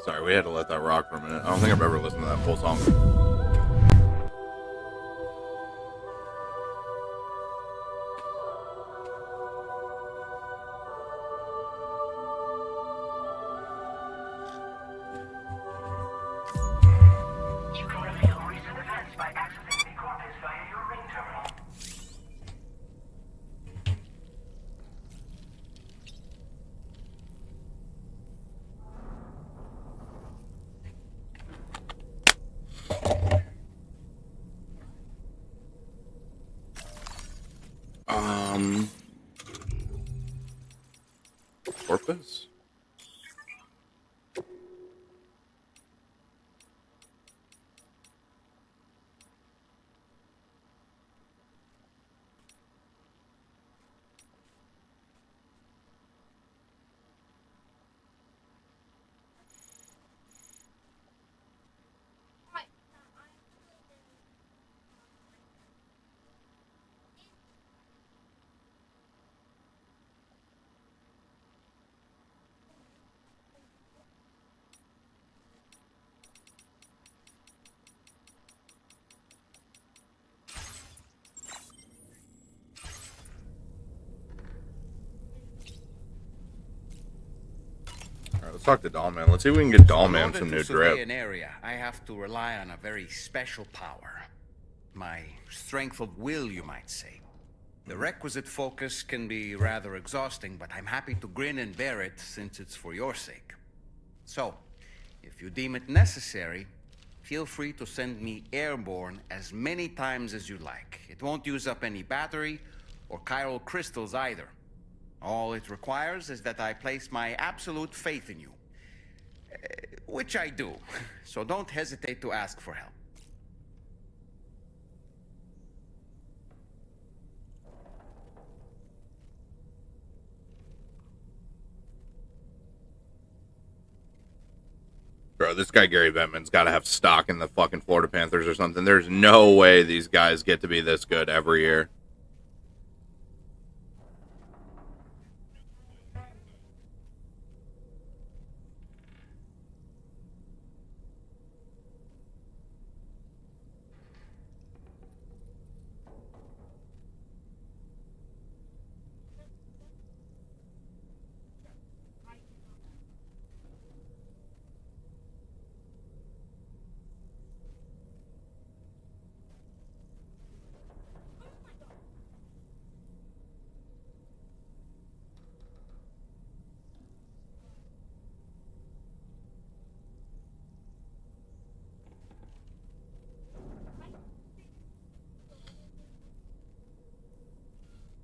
sorry, we had to let that rock for a minute. I don't think I've ever listened to that full song. You can reveal recent events by accessing the corpus via your ring terminal. Corpus? Alright, let's talk to Dollman. Let's see if we can get Dollman some new drip. An area, I have to rely on a very special power. My strength of will, you might say. The requisite focus can be rather exhausting, but I'm happy to grin and bear it since it's for your sake. So, if you deem it necessary, feel free to send me airborne as many times as you like. It won't use up any battery or chiral crystals either. All it requires is that I place my absolute faith in you. Which I do, so don't hesitate to ask for help. Bro, this guy Gary Bettman's got to have stock in the fucking Florida Panthers or something. There's no way these guys get to be this good every year.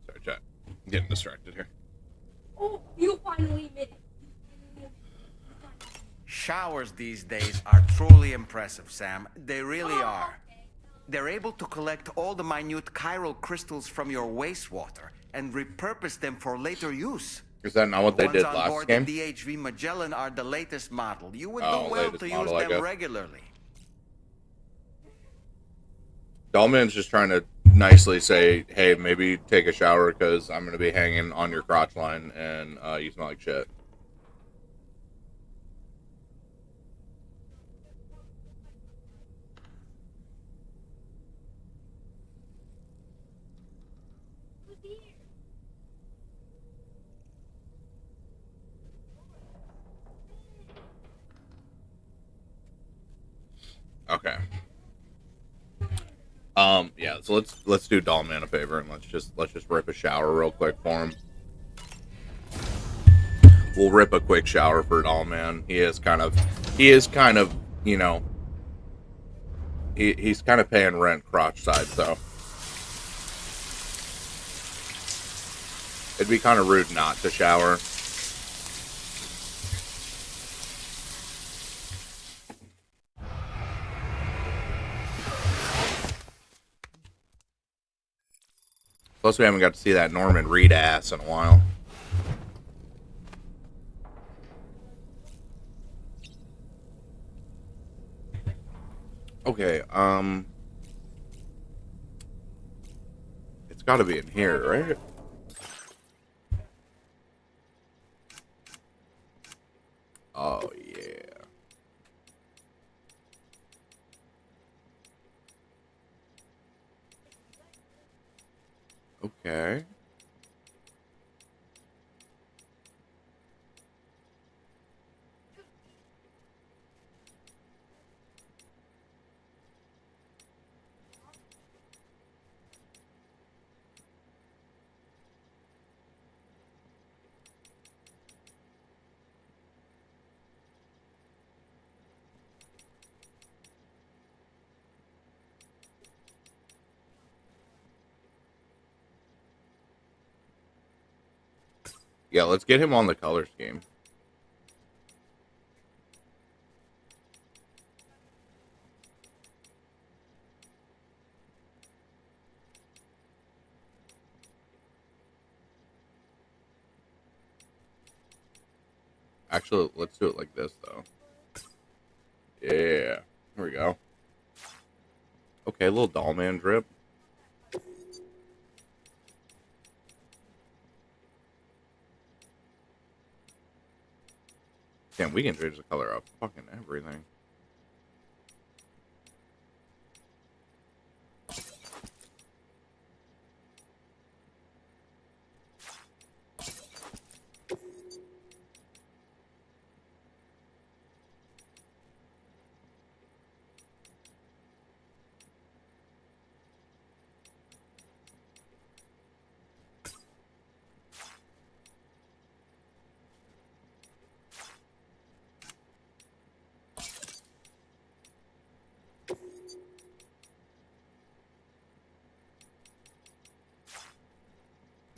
Sorry, chat. I'm getting distracted here. Oh, you finally made it. Showers these days are truly impressive, Sam. They really are. They're able to collect all the minute chiral crystals from your wastewater and repurpose them for later use. Is that not what they did last board game? The DHV Magellan are the latest model. You would Oh, do well latest to model, use I them guess. regularly. Dollman's just trying to nicely say, hey, maybe take a shower because I'm going to be hanging on your crotch line and you smell like shit. Okay. Yeah, so let's do Dollman a favor and let's just rip a shower real quick for him. We'll rip a quick shower for Dollman. He is kind of, you know, he's kind of paying rent crotch side, so it'd be kind of rude not to shower. Plus, we haven't got to see that Norman Reed ass in a while. Okay, it's got to be in here, right? Oh, yeah. Okay. Yeah, let's get him on the color scheme. Actually, let's do it like this, though. Yeah. Here we go. Okay, a little doll man drip. Damn, we can change the color of fucking everything.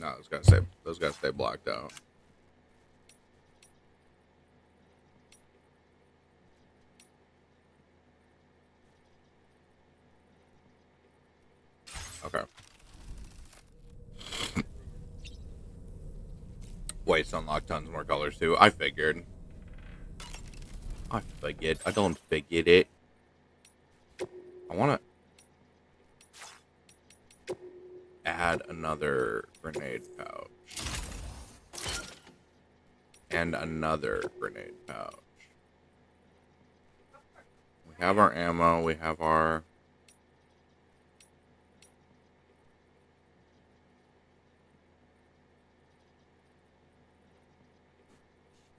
No, those gotta stay blacked out. Okay. Waits unlock tons more colors too. I figured. I don't figured it. I wanna add another grenade pouch. And another grenade pouch. We have our ammo, we have our...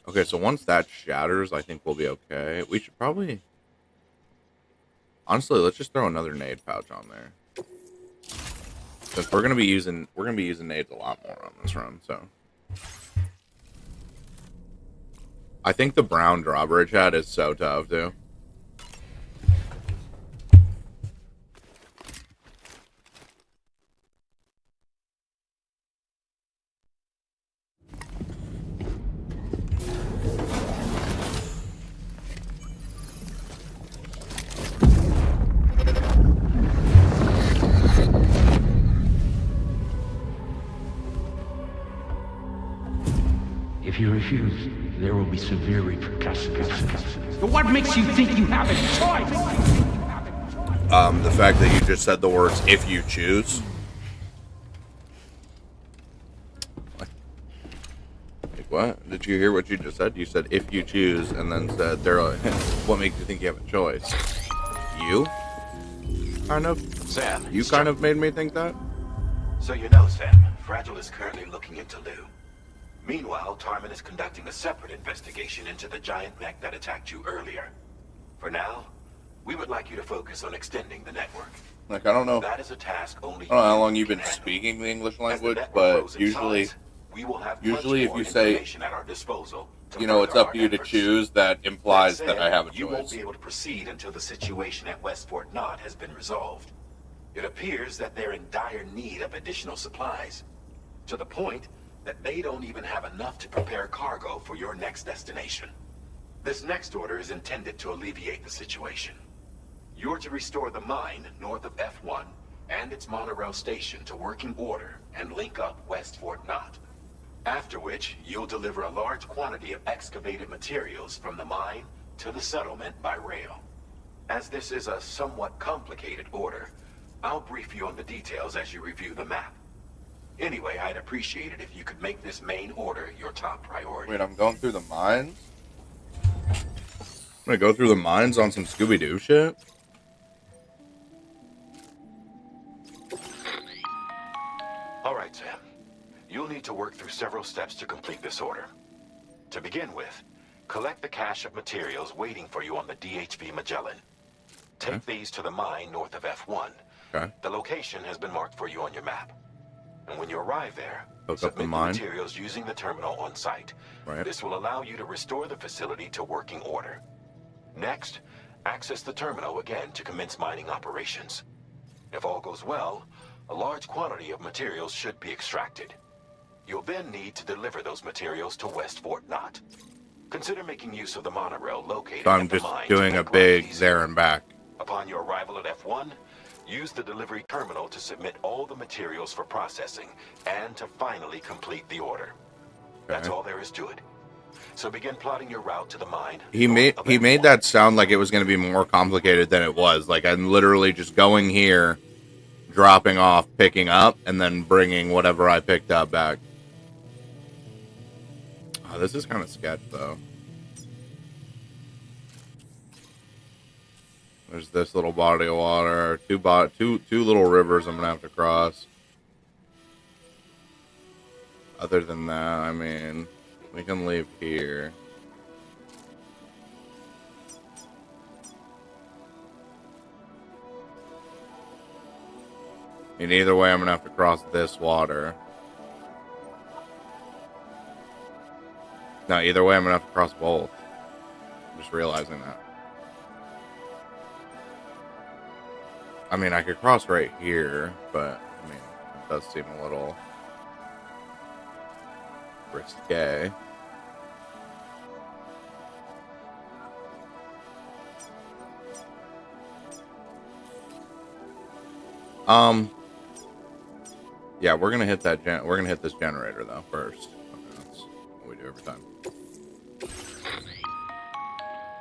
Okay, so once that shatters, I think we'll be okay. We should probably... Honestly, let's just throw another nade pouch on there. Because we're gonna be using nades a lot more on this run, so... I think the brown drawbridge hat is so tough, too. If you refuse, there will be severe repercussions. But what makes you think you have a choice? The fact that you just said the words, if you choose. Like, what? Did you hear what you just said? You said, if you choose, and then said, what makes you think you have a choice? You? Kind of? Sam. You kind of made me think that? So you know, Sam, Fragile is currently looking into Lou. Meanwhile, Tarman is conducting a separate investigation into the giant mech that attacked you earlier. For now, we would like you to focus on extending the network. Like, I don't know. That is a task only I don't know how long you you've been can handle. speaking the English As the language, network but grows in usually, size, we will have usually much if you more say, information at our disposal to you know, it's further up to our you to efforts. choose, that implies That that said, I have a you won't choice. be able to proceed until the situation at West Fort Knott has been resolved. It appears that they're in dire need of additional supplies, to the point that they don't even have enough to prepare cargo for your next destination. This next order is intended to alleviate the situation. You're to restore the mine north of F1 and its monorail station to working order and link up West Fort Knott. After which, you'll deliver a large quantity of excavated materials from the mine to the settlement by rail. As this is a somewhat complicated order, I'll brief you on the details as you review the map. Anyway, I'd appreciate it if you could make this main order your top priority. Wait, I'm going through the mines? I'm gonna go through the mines on some Scooby-Doo shit? All right, Sam. You'll need to work through several steps to complete this order. To begin with, collect the cache of materials waiting for you on the DHV Magellan. Take these to the mine north of F1. Okay. The location has been marked for you on your map. And when you arrive there, Hook up the submit the mine. materials using the terminal on site. Right. This will allow you to restore the facility to working order. Next, access the terminal again to commence mining operations. If all goes well, a large quantity of materials should be extracted. You'll then need to deliver those materials to West Fort Knott. Consider making use of the monorail located So I'm at the just mine doing to a make big life easier. there and back. Upon your arrival at F1, use the delivery terminal to submit all the materials for processing and to finally complete the order. That's Okay. all there is to it. So begin plotting your route to the mine. He north made of he made F1. that sound like it was going to be more complicated than it was. Like I'm literally just going here, dropping off, picking up, and then bringing whatever I picked up back. Oh, this is kind of sketch though. There's this little body of water, two little rivers I'm gonna have to cross. Other than that, I mean, we can leave here. And either way, I'm gonna have to cross this water. No, either way, I'm gonna have to cross both. I'm just realizing that. I mean, I could cross right here, but I mean, it does seem a little risque. Yeah, we're gonna hit that. We're gonna hit this generator though first. Okay, that's what we do every time.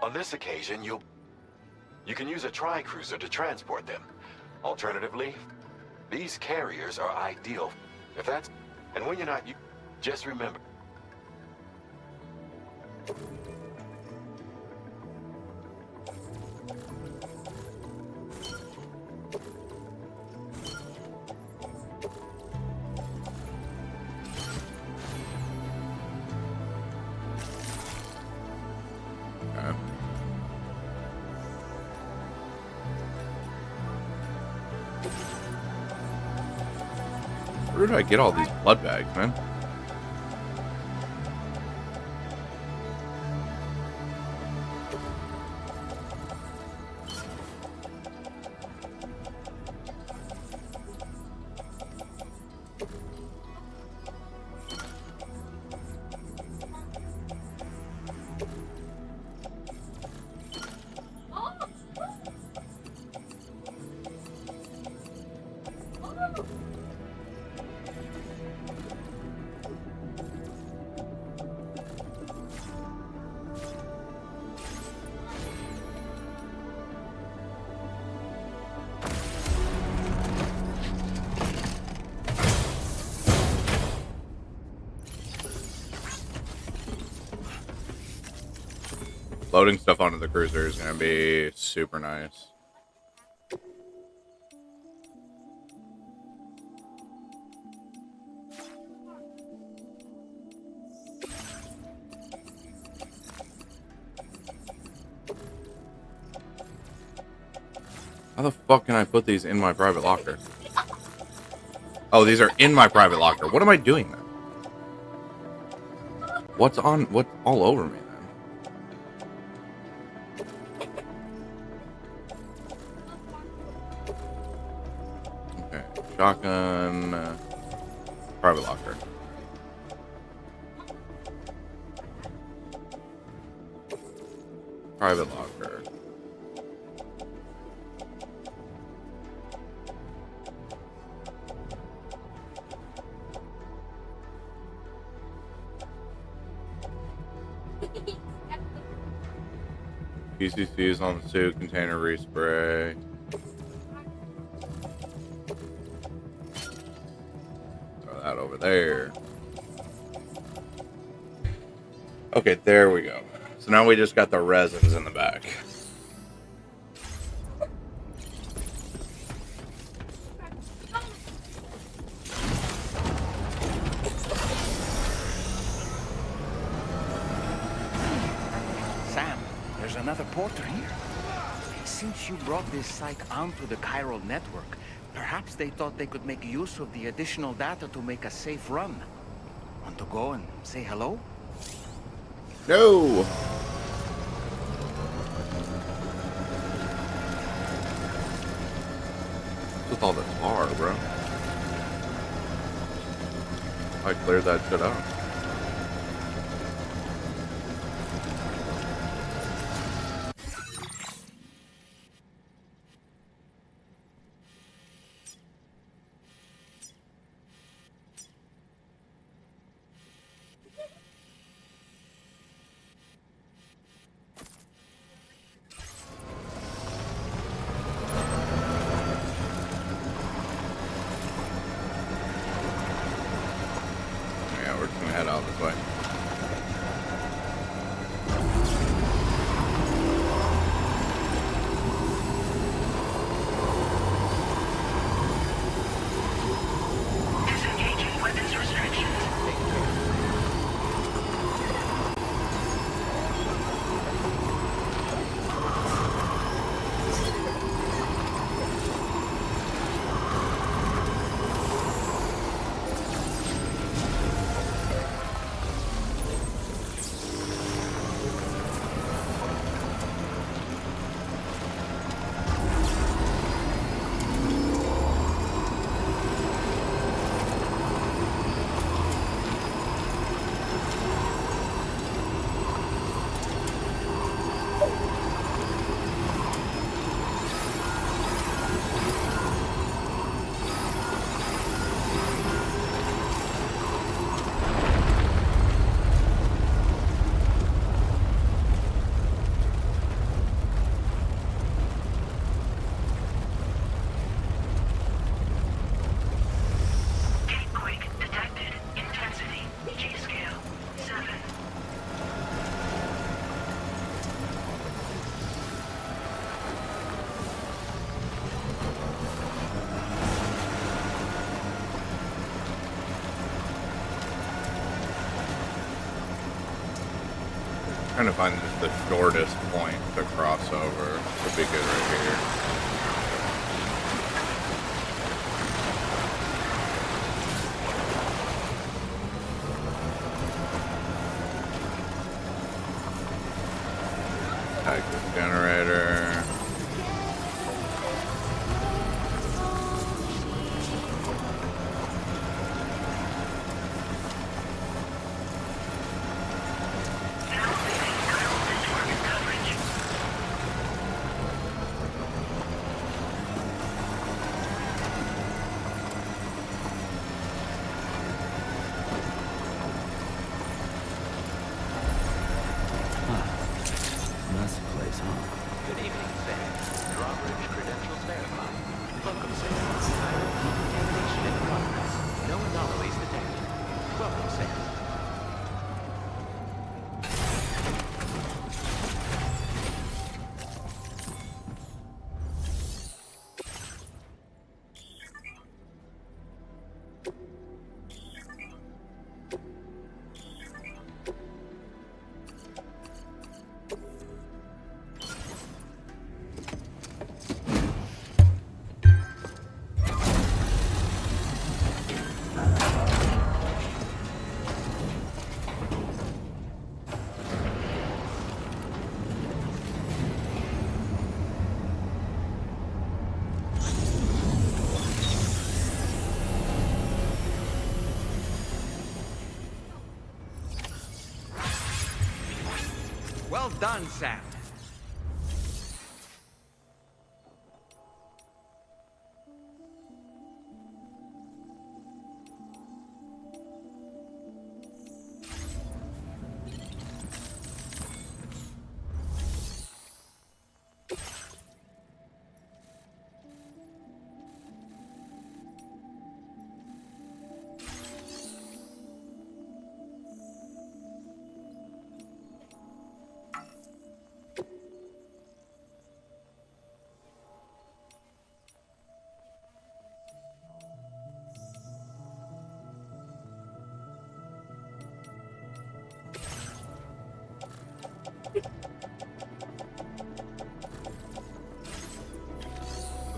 On this occasion, you can use a tri-cruiser to transport them. Alternatively, these carriers are ideal. If that's... And when you're not, you just remember... Okay. Where did I get all these blood bags, man? Loading stuff onto the cruiser is going to be super nice. How the fuck can I put these in my private locker? Oh, these are in my private locker. What am I doing then? What's all over me then? Okay, shotgun, private locker. Private locker. PCCs on the suit, container respray. Throw that over there. Okay, there we go. So now we just got the resins in the back. another porter here. Since you brought this site onto the chiral network, perhaps they thought they could make use of the additional data to make a safe run. Want to go and say hello? No! What's all this tar, bro? I cleared that shit out. Yeah, we're just gonna head out this way. Disengaging weapons restrictions. Gatequake detected. Intensity. G-scale. 7. Trying to find just the shortest point to cross over. Would be good right here. Take this generator. Now leaving chiral network coverage. Nice place, huh? Good evening, Sam. Drawbridge credentials verified. Welcome, Sam. Decontamination in progress. No anomalies detected. Welcome, Sam. Well done, Sam.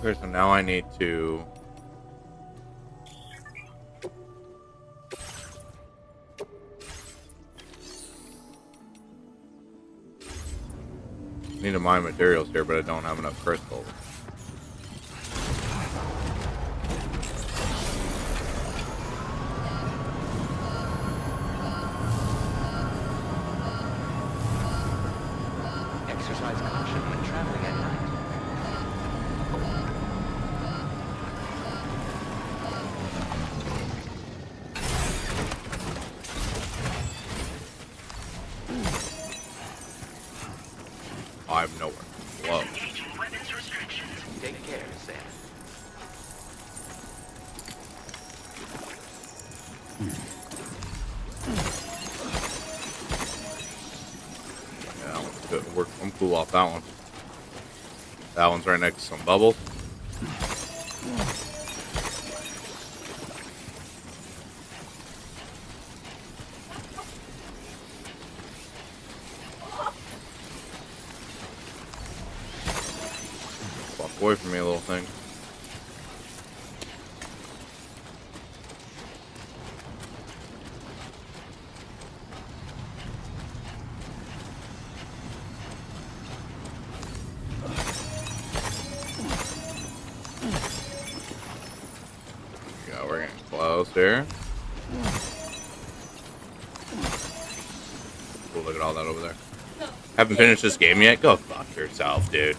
Okay, so now I need to... need to mine materials here, but I don't have enough crystals. Exercise caution when traveling at night. I have nowhere to flow. Engaging weapons restrictions. Take care, Sam. Yeah, that one's good. I'm cool off that one. That one's right next to some bubbles. Walk away from me, little thing. Yeah, we're getting close here. Cool, look at all that over there. Haven't finished this game yet? Go fuck yourself, dude.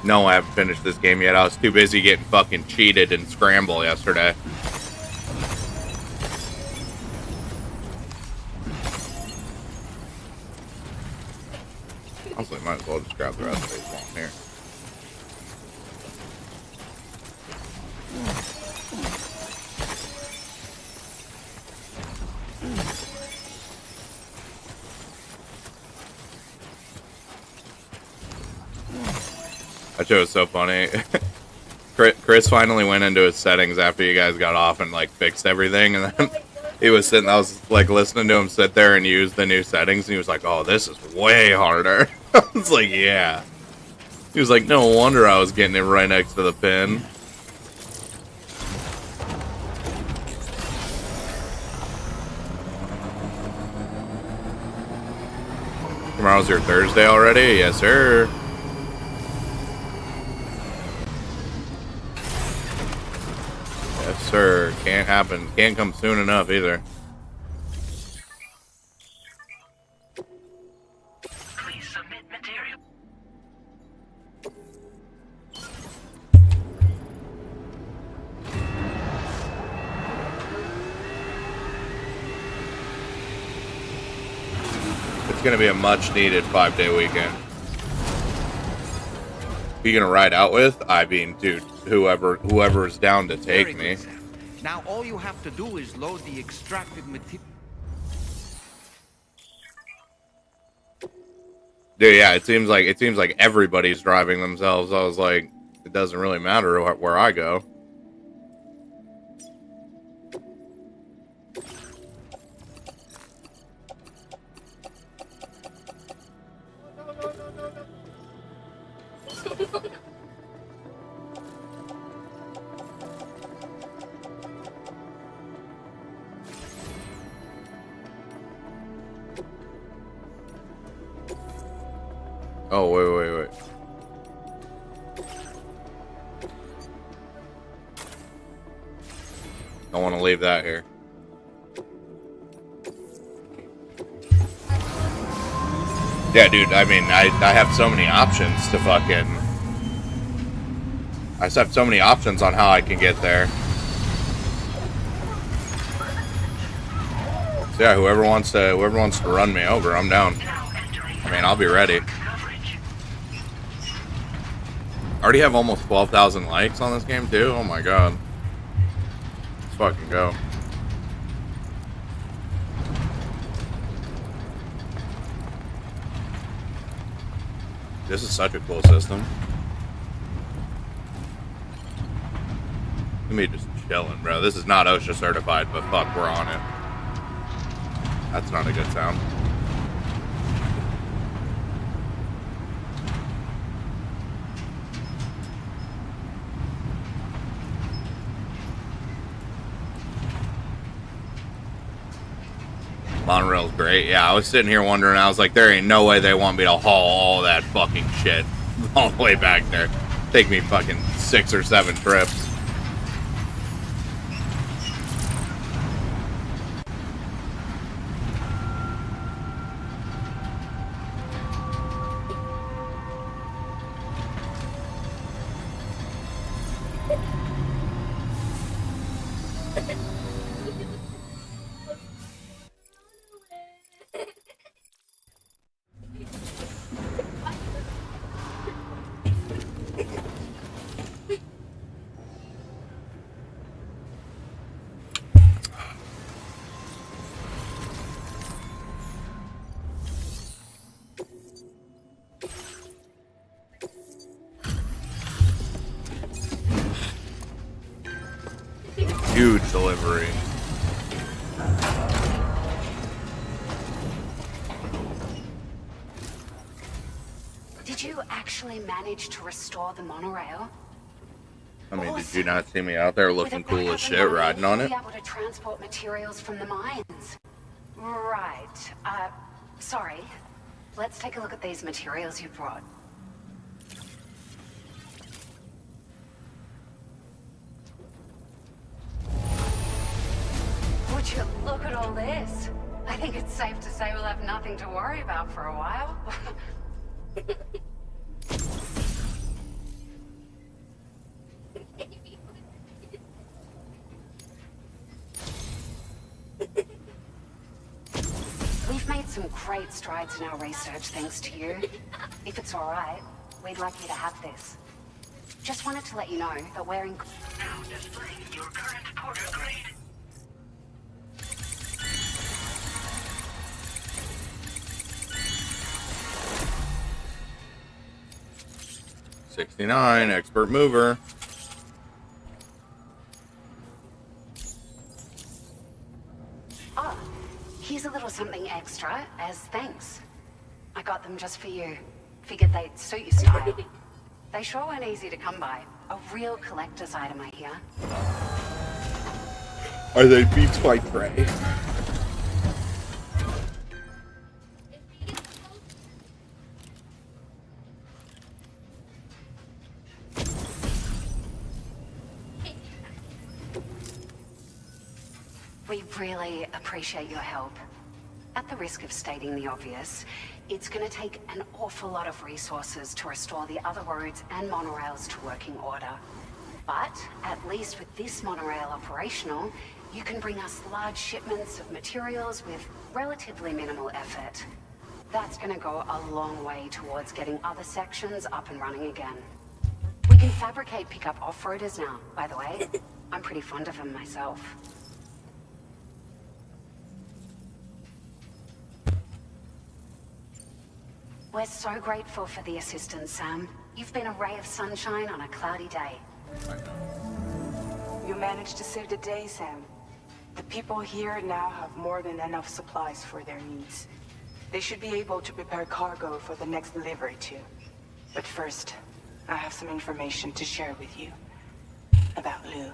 No, I haven't finished this game yet. I was too busy getting fucking cheated in Scramble yesterday. Honestly, might as well just grab the rest of these while I'm here. That shit was so funny. Chris finally went into his settings after you guys got off and like fixed everything, and then he was sitting. I was like listening to him sit there and use the new settings, and he was like, "Oh, this is way harder." I was like, "Yeah." He was like, "No wonder I was getting it right next to the pin." Tomorrow's your Thursday already? Yes, sir. Yes, sir. Can't happen. Can't come soon enough either. Please submit material. It's gonna be a much needed 5-day weekend. Who you gonna ride out with? I mean, dude, whoever is down to Very take good, me. Sam. Now all you have to do is load the extracted material. Dude, yeah, it seems like everybody's driving themselves. I was like, it doesn't really matter where I go. Oh, wait. Don't want to leave that here. Yeah, dude, I mean, I have so many options to fucking... I just have so many options on how I can get there. So yeah, whoever wants to run me over, I'm down. I mean, I'll be ready. I already have almost 12,000 likes on this game too. Oh my god. Let's fucking go. This is such a cool system. Me just chilling, bro. This is not OSHA certified, but fuck, we're on it. That's not a good sound. Monorail's great. Yeah, I was sitting here wondering. I was like, there ain't no way they want me to haul all that fucking shit all the way back there. Take me fucking 6 or 7 trips. Huge delivery. Did you actually manage to restore the monorail? I mean, did you not see me out there looking cool as shit riding on it? Be able to transport materials from the mines. Right. Sorry. Let's take a look at these materials you brought. Would you look at all this? I think it's safe to say we'll have nothing to worry about for a while. We've made some great strides in our research thanks to you. If it's all right, we'd like you to have this. Just wanted to let you know that we're in... Now displaying your current porter grade. '69 expert mover. Oh, here's a little something extra as thanks. I got them just for you. Figured they'd suit your style. They sure weren't easy to come by. A real collector's item, I hear. Are they Beats by Dre? We really appreciate your help. At the risk of stating the obvious, it's going to take an awful lot of resources to restore the other roads and monorails to working order. But at least with this monorail operational, you can bring us large shipments of materials with relatively minimal effort. That's going to go a long way towards getting other sections up and running again. We can fabricate pickup off-roaders now, by the way. I'm pretty fond of them myself. We're so grateful for the assistance, Sam. You've been a ray of sunshine on a cloudy day. You managed to save the day, Sam. The people here now have more than enough supplies for their needs. They should be able to prepare cargo for the next delivery too. But first, I have some information to share with you. About Lou.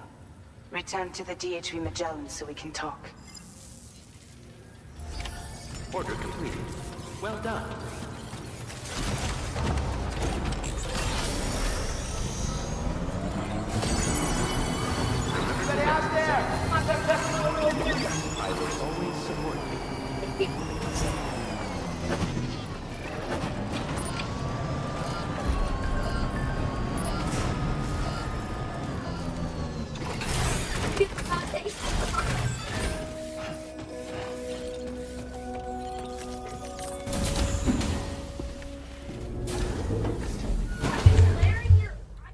Return to the DHV Magellan so we can talk. Order completed. Well done. I will always support you.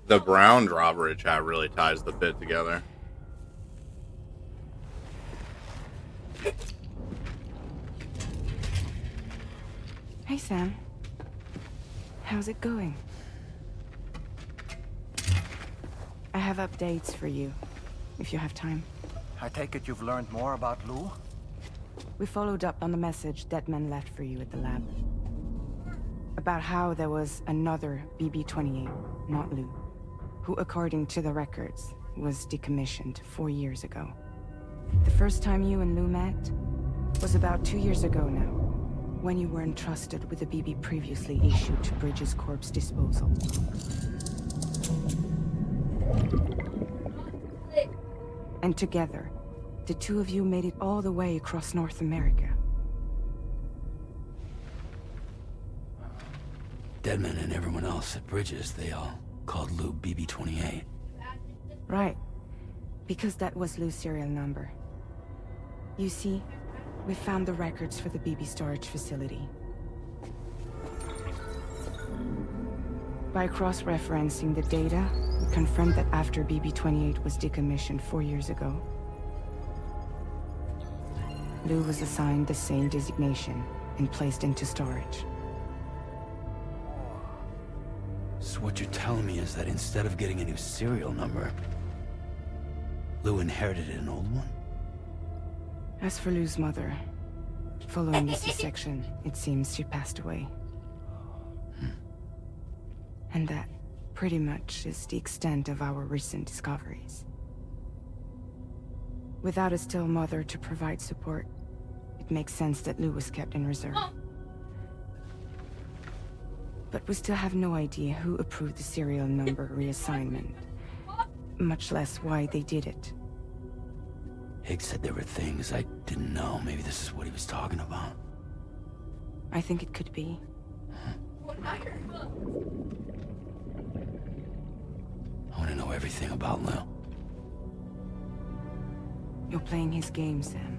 The brown drawbridge hat really ties the bit together. Hey, Sam. How's it going? I have updates for you, if you have time. I take it you've learned more about Lou? We followed up on the message Deadman left for you at the lab. About how there was another BB-28, not Lou, who, according to the records, was decommissioned 4 years ago. The first time you and Lou met, was about 2 years ago now, when you were entrusted with the BB previously issued to Bridges Corp's disposal. And together, the two of you made it all the way across North America. Deadman and everyone else at Bridges, they all called Lou BB-28. Right. Because that was Lou's serial number. You see, we found the records for the BB storage facility. By cross-referencing the data, we confirmed that after BB-28 was decommissioned 4 years ago, Lou was assigned the same designation and placed into storage. So what you're telling me is that instead of getting a new serial number, Lou inherited an old one? As for Lou's mother, following the C-section, it seems she passed away. And that, pretty much, is the extent of our recent discoveries. Without a still mother to provide support, it makes sense that Lou was kept in reserve. But we still have no idea who approved the serial number reassignment, much less why they did it. Higgs said there were things I didn't know. Maybe this is what he was talking about. I think it could be. I want to know everything about Lou. You're playing his game, Sam.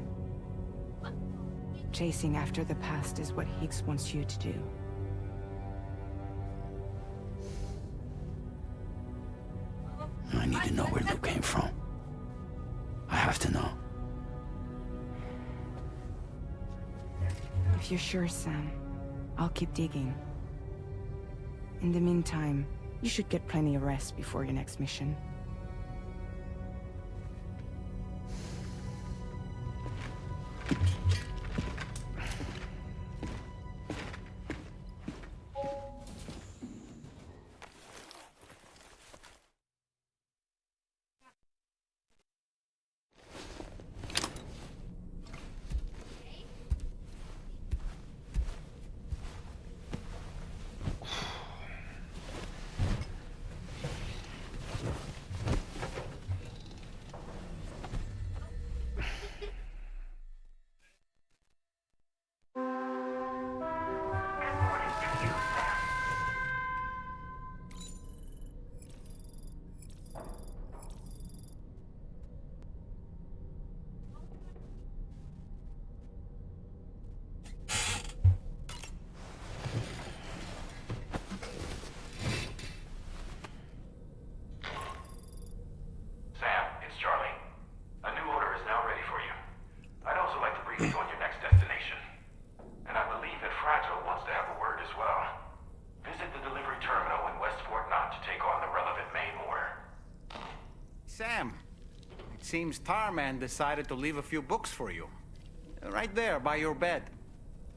Chasing after the past is what Higgs wants you to do. I need to know where Lou came from. I have to know. If you're sure, Sam, I'll keep digging. In the meantime, you should get plenty of rest before your next mission. Sam, it seems Tarman decided to leave a few books for you. Right there, by your bed.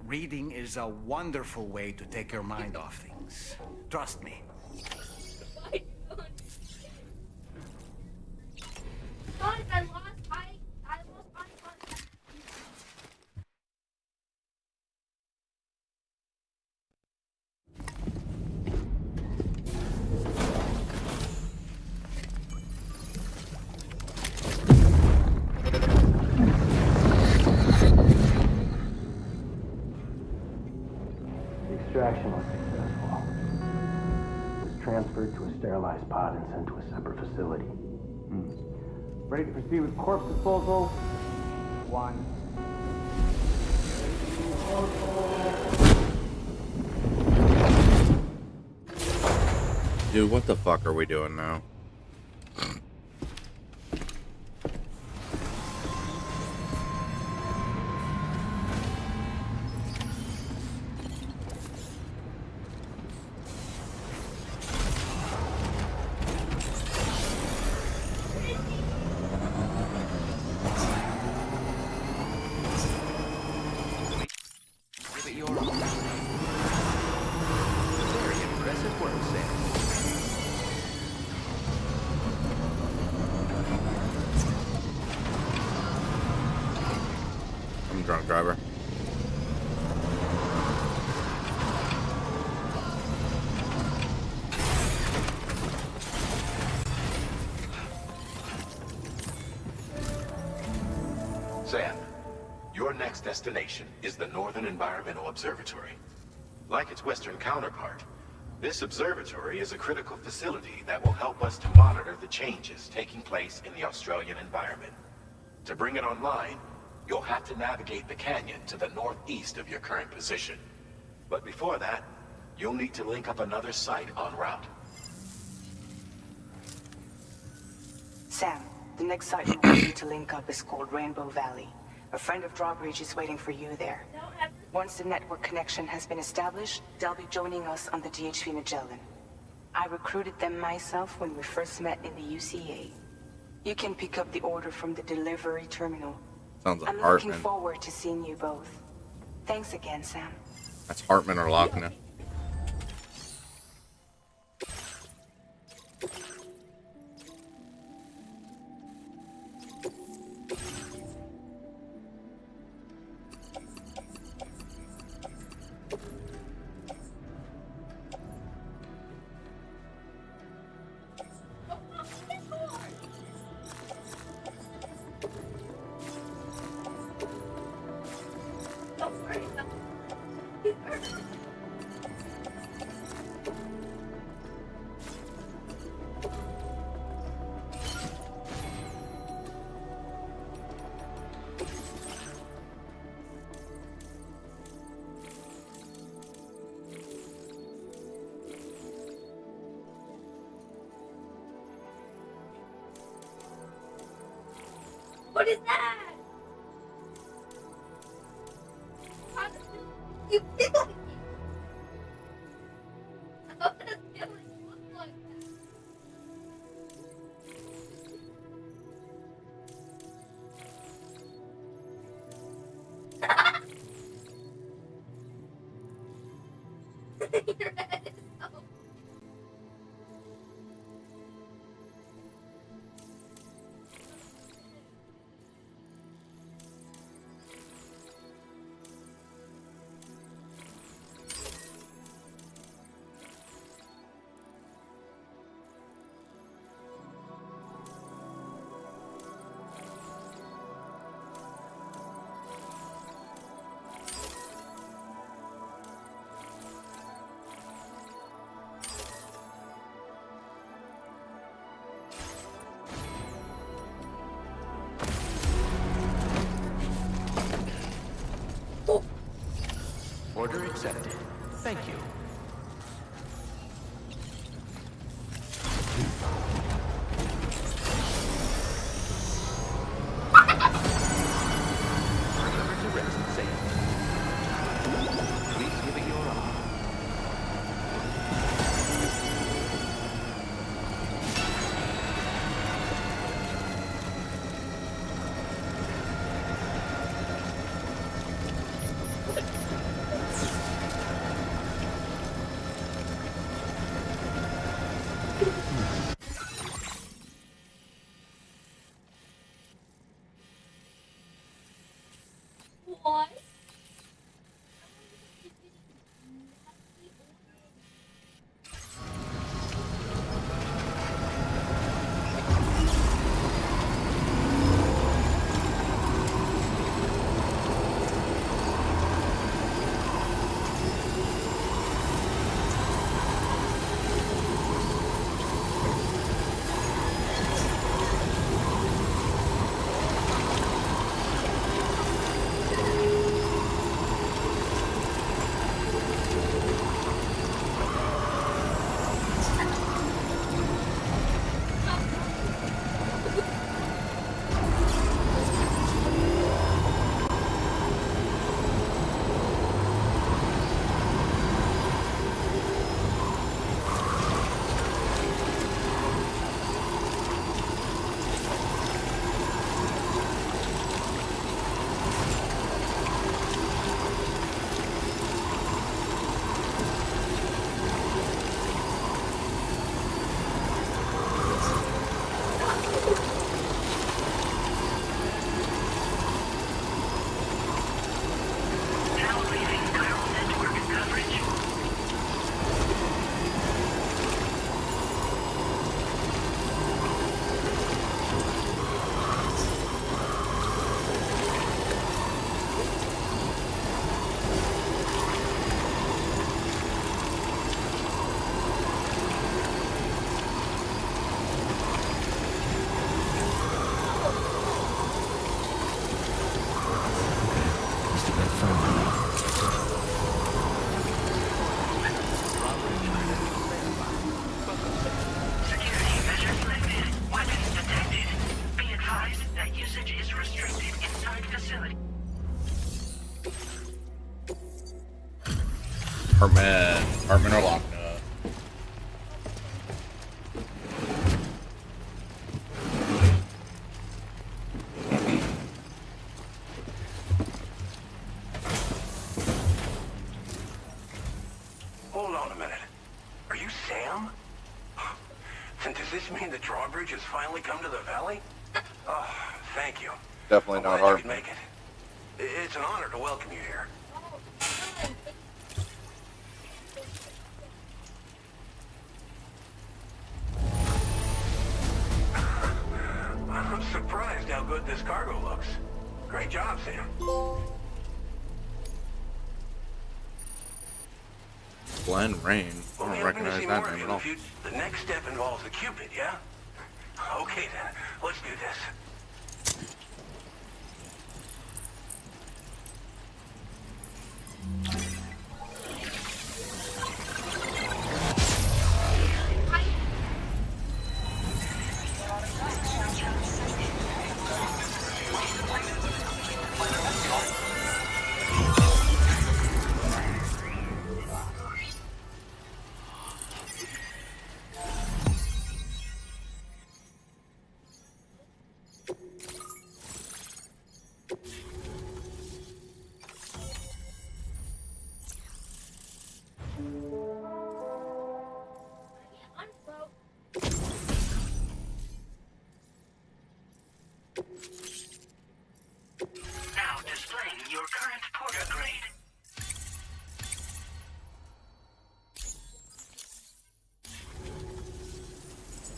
Reading is a wonderful way to take your mind off things. Trust me. Guys, I lost eye contact. The extraction was successful. It was transferred to a sterilized pod and sent to a separate facility. Ready to proceed with corpse disposal? 1. Dude, what the fuck are we doing now? Very impressive work, Sam. drunk driver. Sam, your next destination is the Northern Environmental Observatory. Like its Western counterpart, this observatory is a critical facility that will help us to monitor the changes taking place in the Australian environment. To bring it online, you'll have to navigate the canyon to the northeast of your current position. But before that, you'll need to link up another site en route. Sam, the next site we want you to link up is called Rainbow Valley. A friend of Drawbridge is waiting for you there. Once the network connection has been established, they'll be joining us on the DHV Magellan. I recruited them myself when we first met in the UCA. You can pick up the order from the delivery terminal. Sounds like I'm Hartman. looking forward to seeing you both. Thanks again, Sam. That's Hartman or Lochner. What is that? You killing me. How does killing look like that? Your head is so... Order accepted. Thank you. Remember to rest safe. Please give it your all. What? Apartment or locked up. Hold on a minute. Are you Sam? Then does this mean the drawbridge has finally come to the valley? Oh, thank you. Definitely I'm not glad hard. you could make it. It's an honor to welcome you here. I'm surprised how good this cargo looks. Great job, Sam. Glen Rain. I Well, don't we recognize happen to see that more of name you at in all. the future. The next step involves the Cupid, yeah? Okay then, let's do this. Now displaying your current porter grade.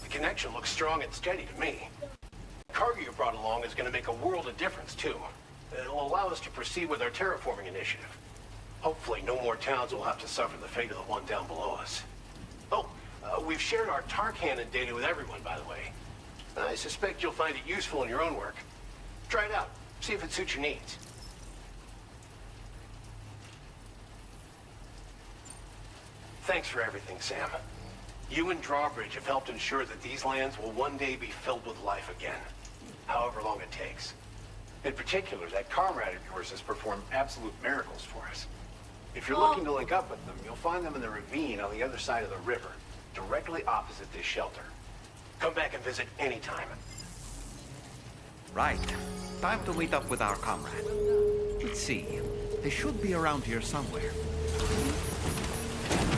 The connection looks strong and steady to me. The cargo you brought along is going to make a world of difference, too. It'll allow us to proceed with our terraforming initiative. Hopefully, no more towns will have to suffer the fate of the one down below us. Oh, we've shared our tar cannon data with everyone, by the way. I suspect you'll find it useful in your own work. Try it out. See if it suits your needs. Thanks for everything, Sam. You and Drawbridge have helped ensure that these lands will one day be filled with life again, however long it takes. In particular, that comrade of yours has performed absolute miracles for us. If you're looking to link up with them, you'll find them in the ravine on the other side of the river, directly opposite this shelter. Come back and visit anytime. Right. Time to meet up with our comrade. Let's see. They should be around here somewhere.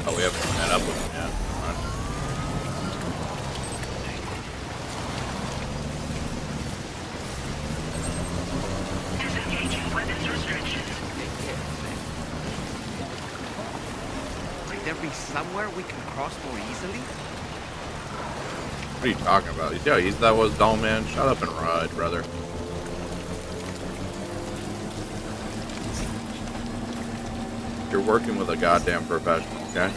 Oh, we haven't met up with him yet. Come on. Disengaging weapons restrictions. Might there be somewhere we can cross more easily? What are you talking about? Yeah, that was dull, man. Shut up and ride, brother. You're working with a goddamn professional, okay?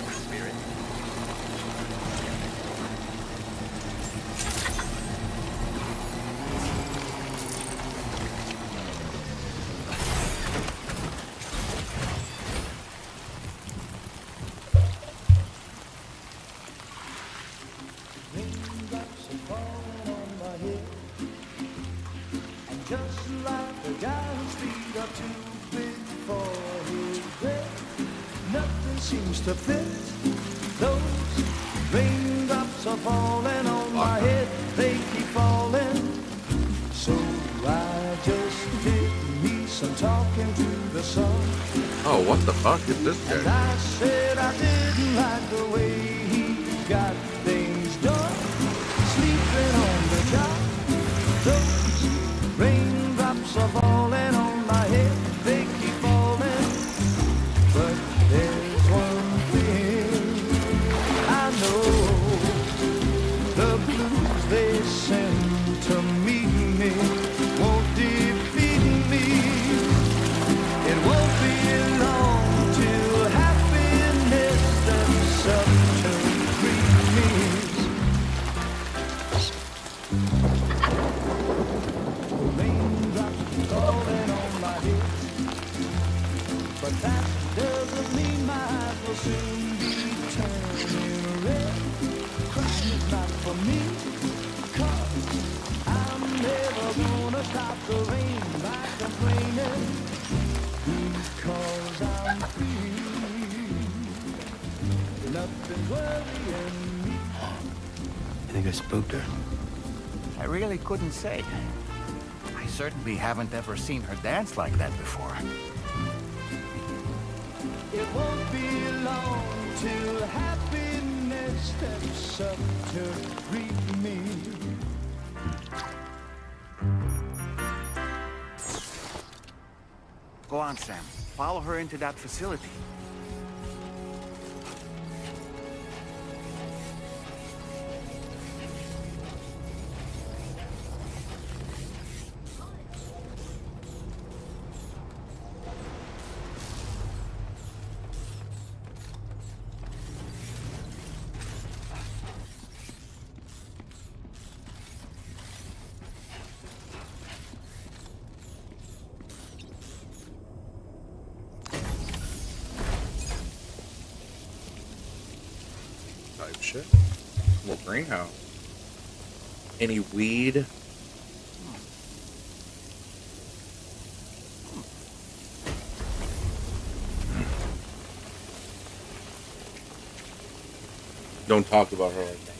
Just like the guy whose feet are too big for his bed, nothing seems to fit. Those raindrops are falling on my head, they keep falling. So I just did me some talking to the sun. Oh, what the fuck is this And guy? I said I didn't like the way he got things done, sleeping on the job. Those raindrops are falling on my head, they keep falling. But there's one thing I know, the blues they send to meet me won't defeat me. It won't be long till happiness and subtle dreams. Falling on my head, but that doesn't mean my eyes will soon be turning red. Crying is not for me, 'cause I'm never gonna stop the rain by complaining, because I'm free. nothing's worrying me. You think I spooked her? I really couldn't say. I certainly haven't ever seen her dance like that before. It won't be long till happiness steps up to greet me. Go on, Sam. Follow her into that facility. Type shit. Little greenhouse. Any weed? Don't talk about her like that.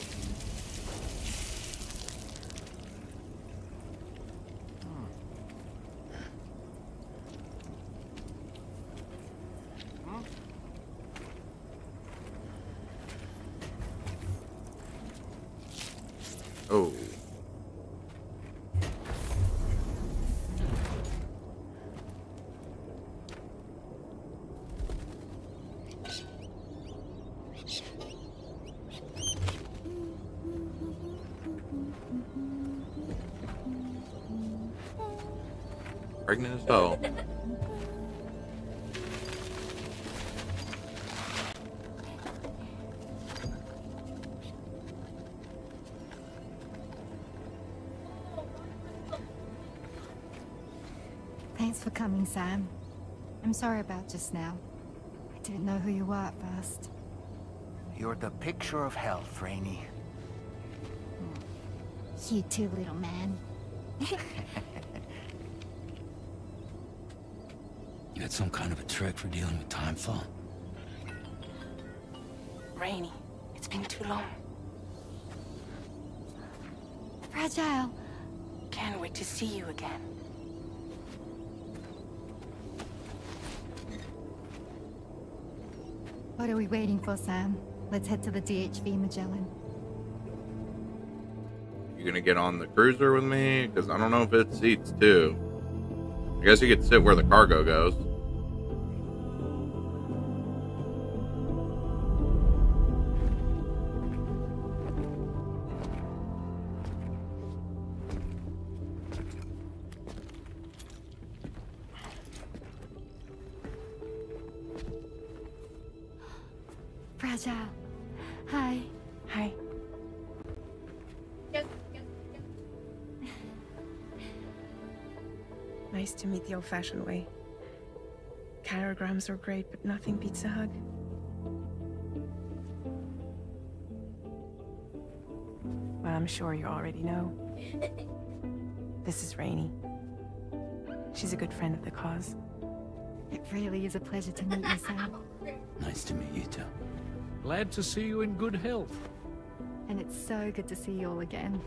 Oh. Pregnant as hell. Thanks for coming, Sam. I'm sorry about just now. I didn't know who you were at first. You're the picture of health, Rainey. You too, little man. You got some kind of a trick for dealing with time fall? Rainey, it's been too long. Fragile. Can't wait to see you again. What are we waiting for, Sam? Let's head to the DHV Magellan. You gonna get on the cruiser with me? Because I don't know if it seats too. I guess you could sit where the cargo goes. Fragile. Hi. Hi. Nice to meet the old-fashioned way. Carograms are great, but nothing beats a hug. Well, I'm sure you already know. This is Rainey. She's a good friend of the cause. It really is a pleasure to meet you, Sam. Nice to meet you too. Glad to see you in good health. And it's so good to see you all again.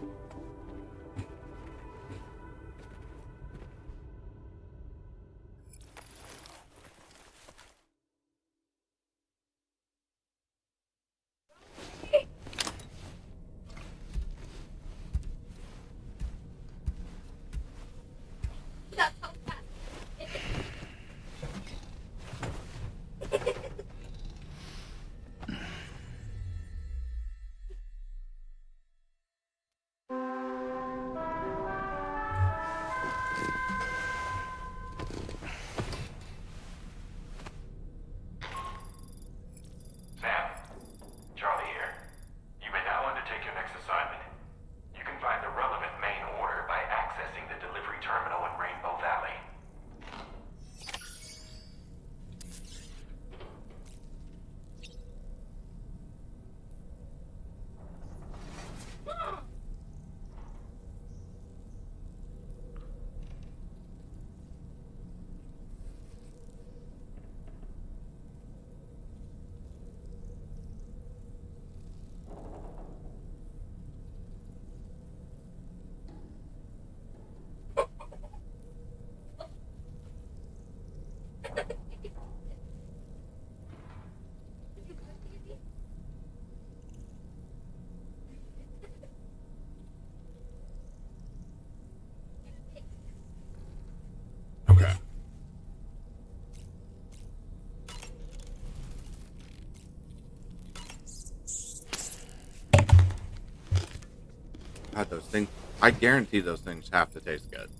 God, those things. I guarantee those things have to taste good.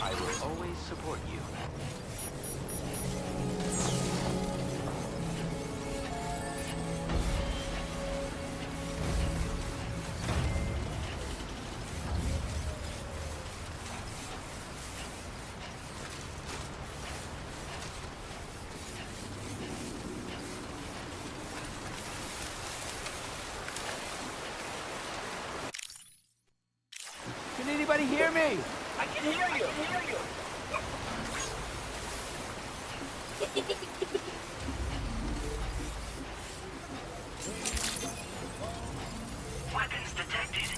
I will always support you. Can anybody hear me? I can hear you. Weapons detected.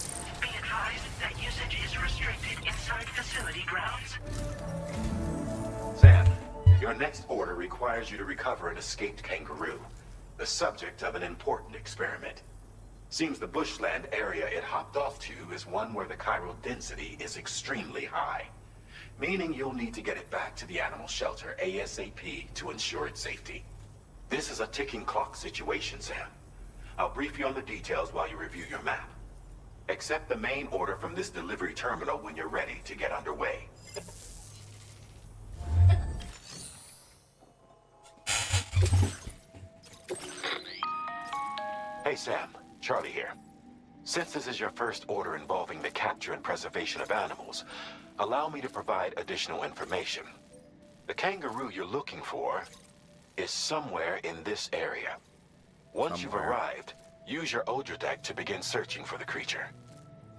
Be advised that usage is restricted inside facility grounds. Sam, your next order requires you to recover an escaped kangaroo, the subject of an important experiment. Seems the bushland area it hopped off to is one where the chiral density is extremely high, meaning you'll need to get it back to the animal shelter ASAP to ensure its safety. This is a ticking clock situation, Sam. I'll brief you on the details while you review your map. Accept the main order from this delivery terminal when you're ready to get underway. Hey Sam, Charlie here. Since this is your first order involving the capture and preservation of animals, allow me to provide additional information. The kangaroo you're looking for is somewhere in this area. Once you've arrived, use your Odra deck to begin searching for the creature.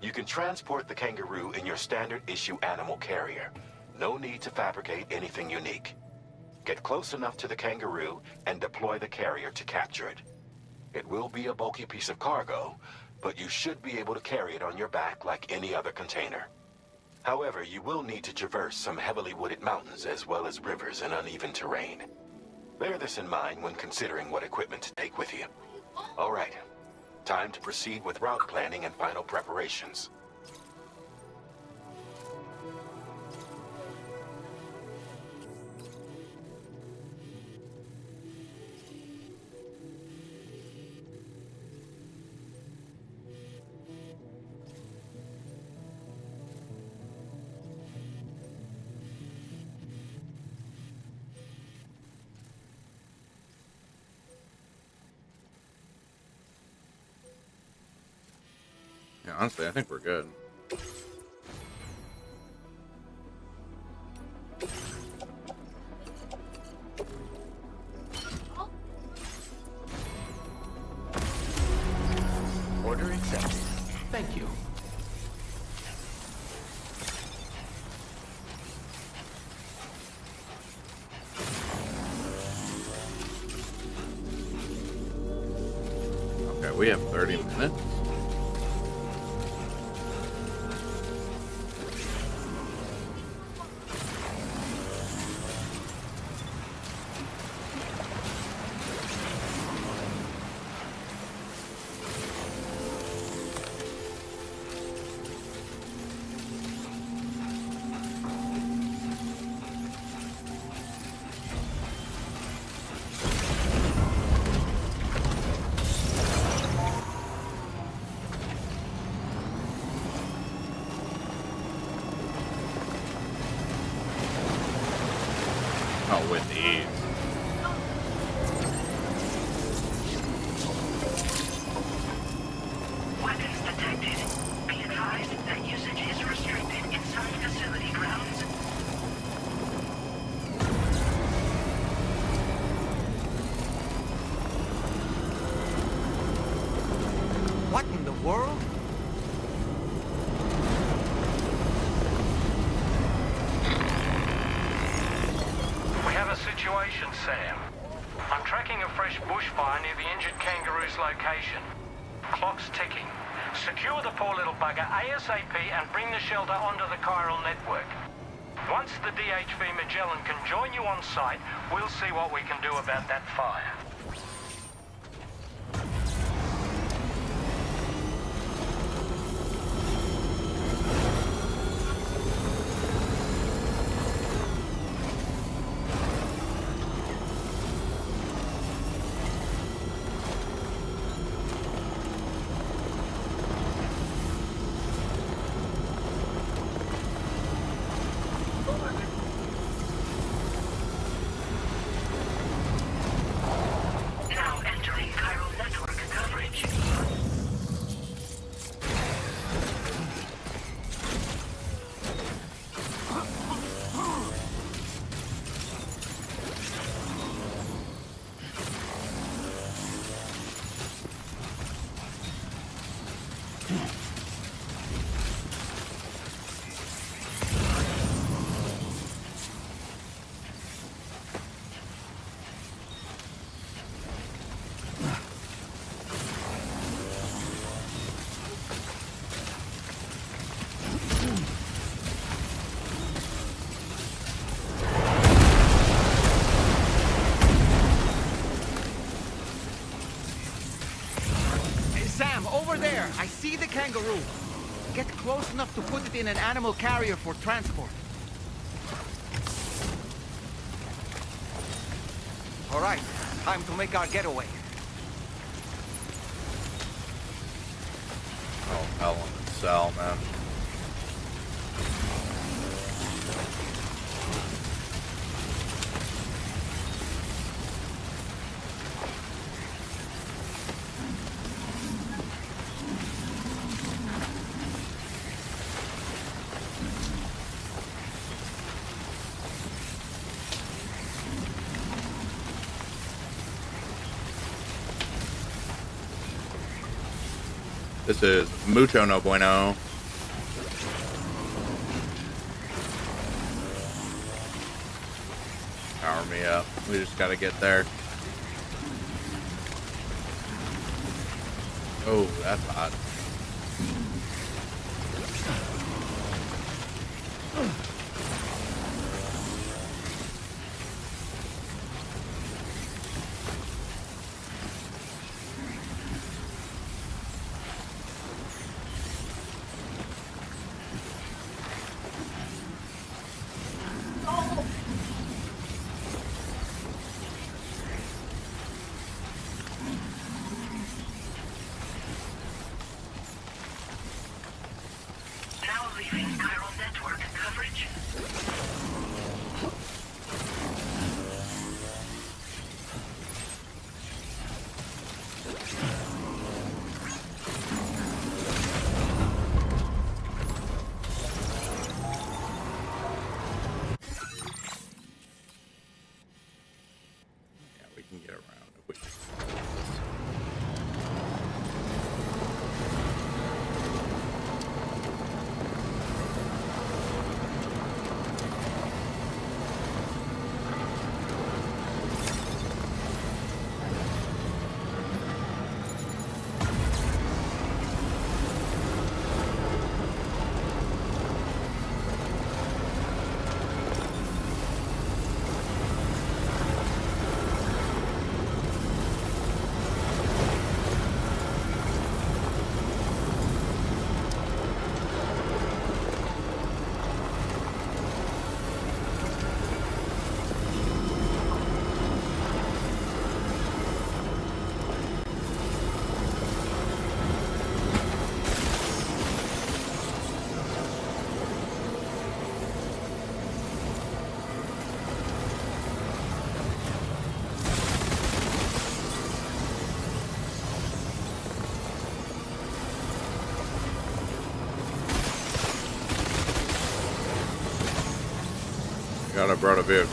You can transport the kangaroo in your standard issue animal carrier. No need to fabricate anything unique. Get close enough to the kangaroo and deploy the carrier to capture it. It will be a bulky piece of cargo, but you should be able to carry it on your back like any other container. However, you will need to traverse some heavily wooded mountains as well as rivers and uneven terrain. Bear this in mind when considering what equipment to take with you. All right, time to proceed with route planning and final preparations. Yeah, honestly, I think we're good. Order accepted. Thank you. Okay, we have 30 minutes. Oh, with ease. Weapons detected. Be advised that usage is restricted inside facility grounds. What in the world? Sam. I'm tracking a fresh bushfire near the injured kangaroo's location. Clock's ticking. Secure the poor little bugger ASAP and bring the shelter onto the chiral network. Once the DHV Magellan can join you on site, we'll see what we can do about that fire. Now entering chiral network coverage. Hey, Sam, over there! I see the kangaroo! Get close enough to put it in an animal carrier for transport. Alright, time to make our getaway. Oh, hell in a cell, man. This is mucho no bueno. Power me up. We just gotta get there. Oh, that's hot. Now leaving chiral network coverage. Yeah, we can get around if we. God, I brought a vehicle.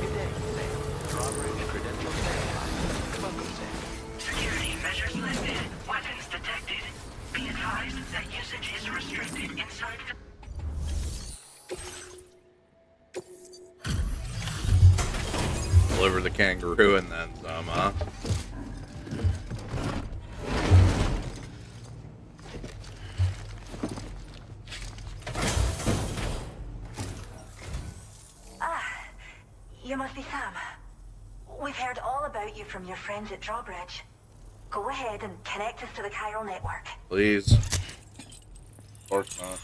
Good day, Sam. Drawbridge credentials verified. Welcome, Sam. Security measures Measures lifted. Weapons detected. Be advised that usage is restricted inside the... Deliver the kangaroo and then some, huh? You must be Sam. We've heard all about you from your friends at Drawbridge. Go ahead and connect us to the chiral network. Please. Of course not.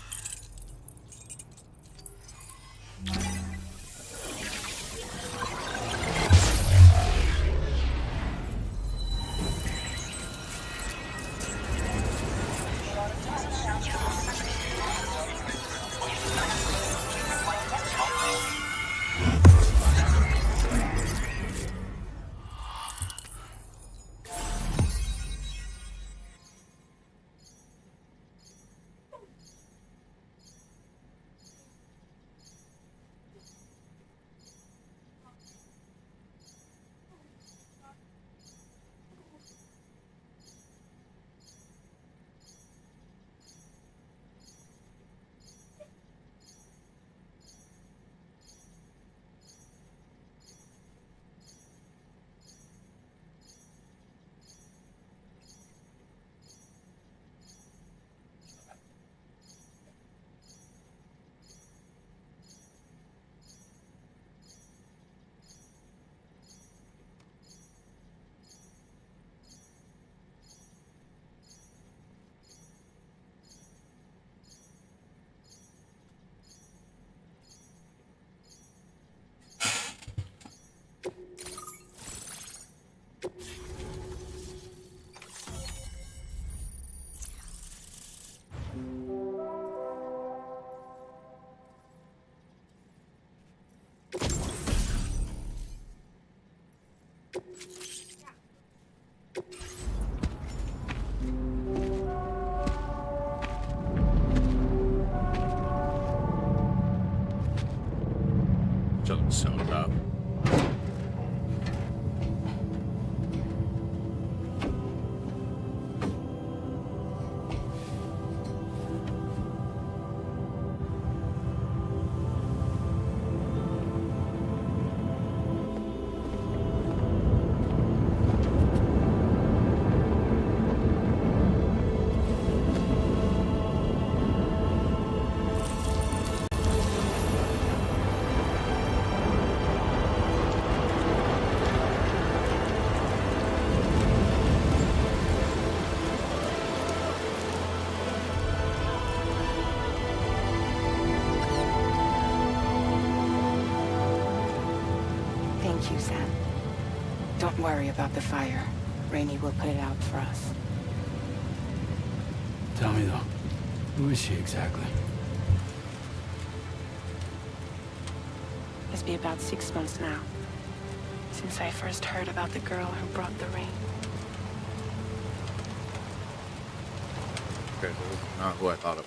So tough. Thank you, Sam. Don't worry about the fire. Rainey will put it out for us. Tell me though, who is she exactly? It's been about 6 months now, since I first heard about the girl who brought the rain. Okay, so this is not who I thought it was.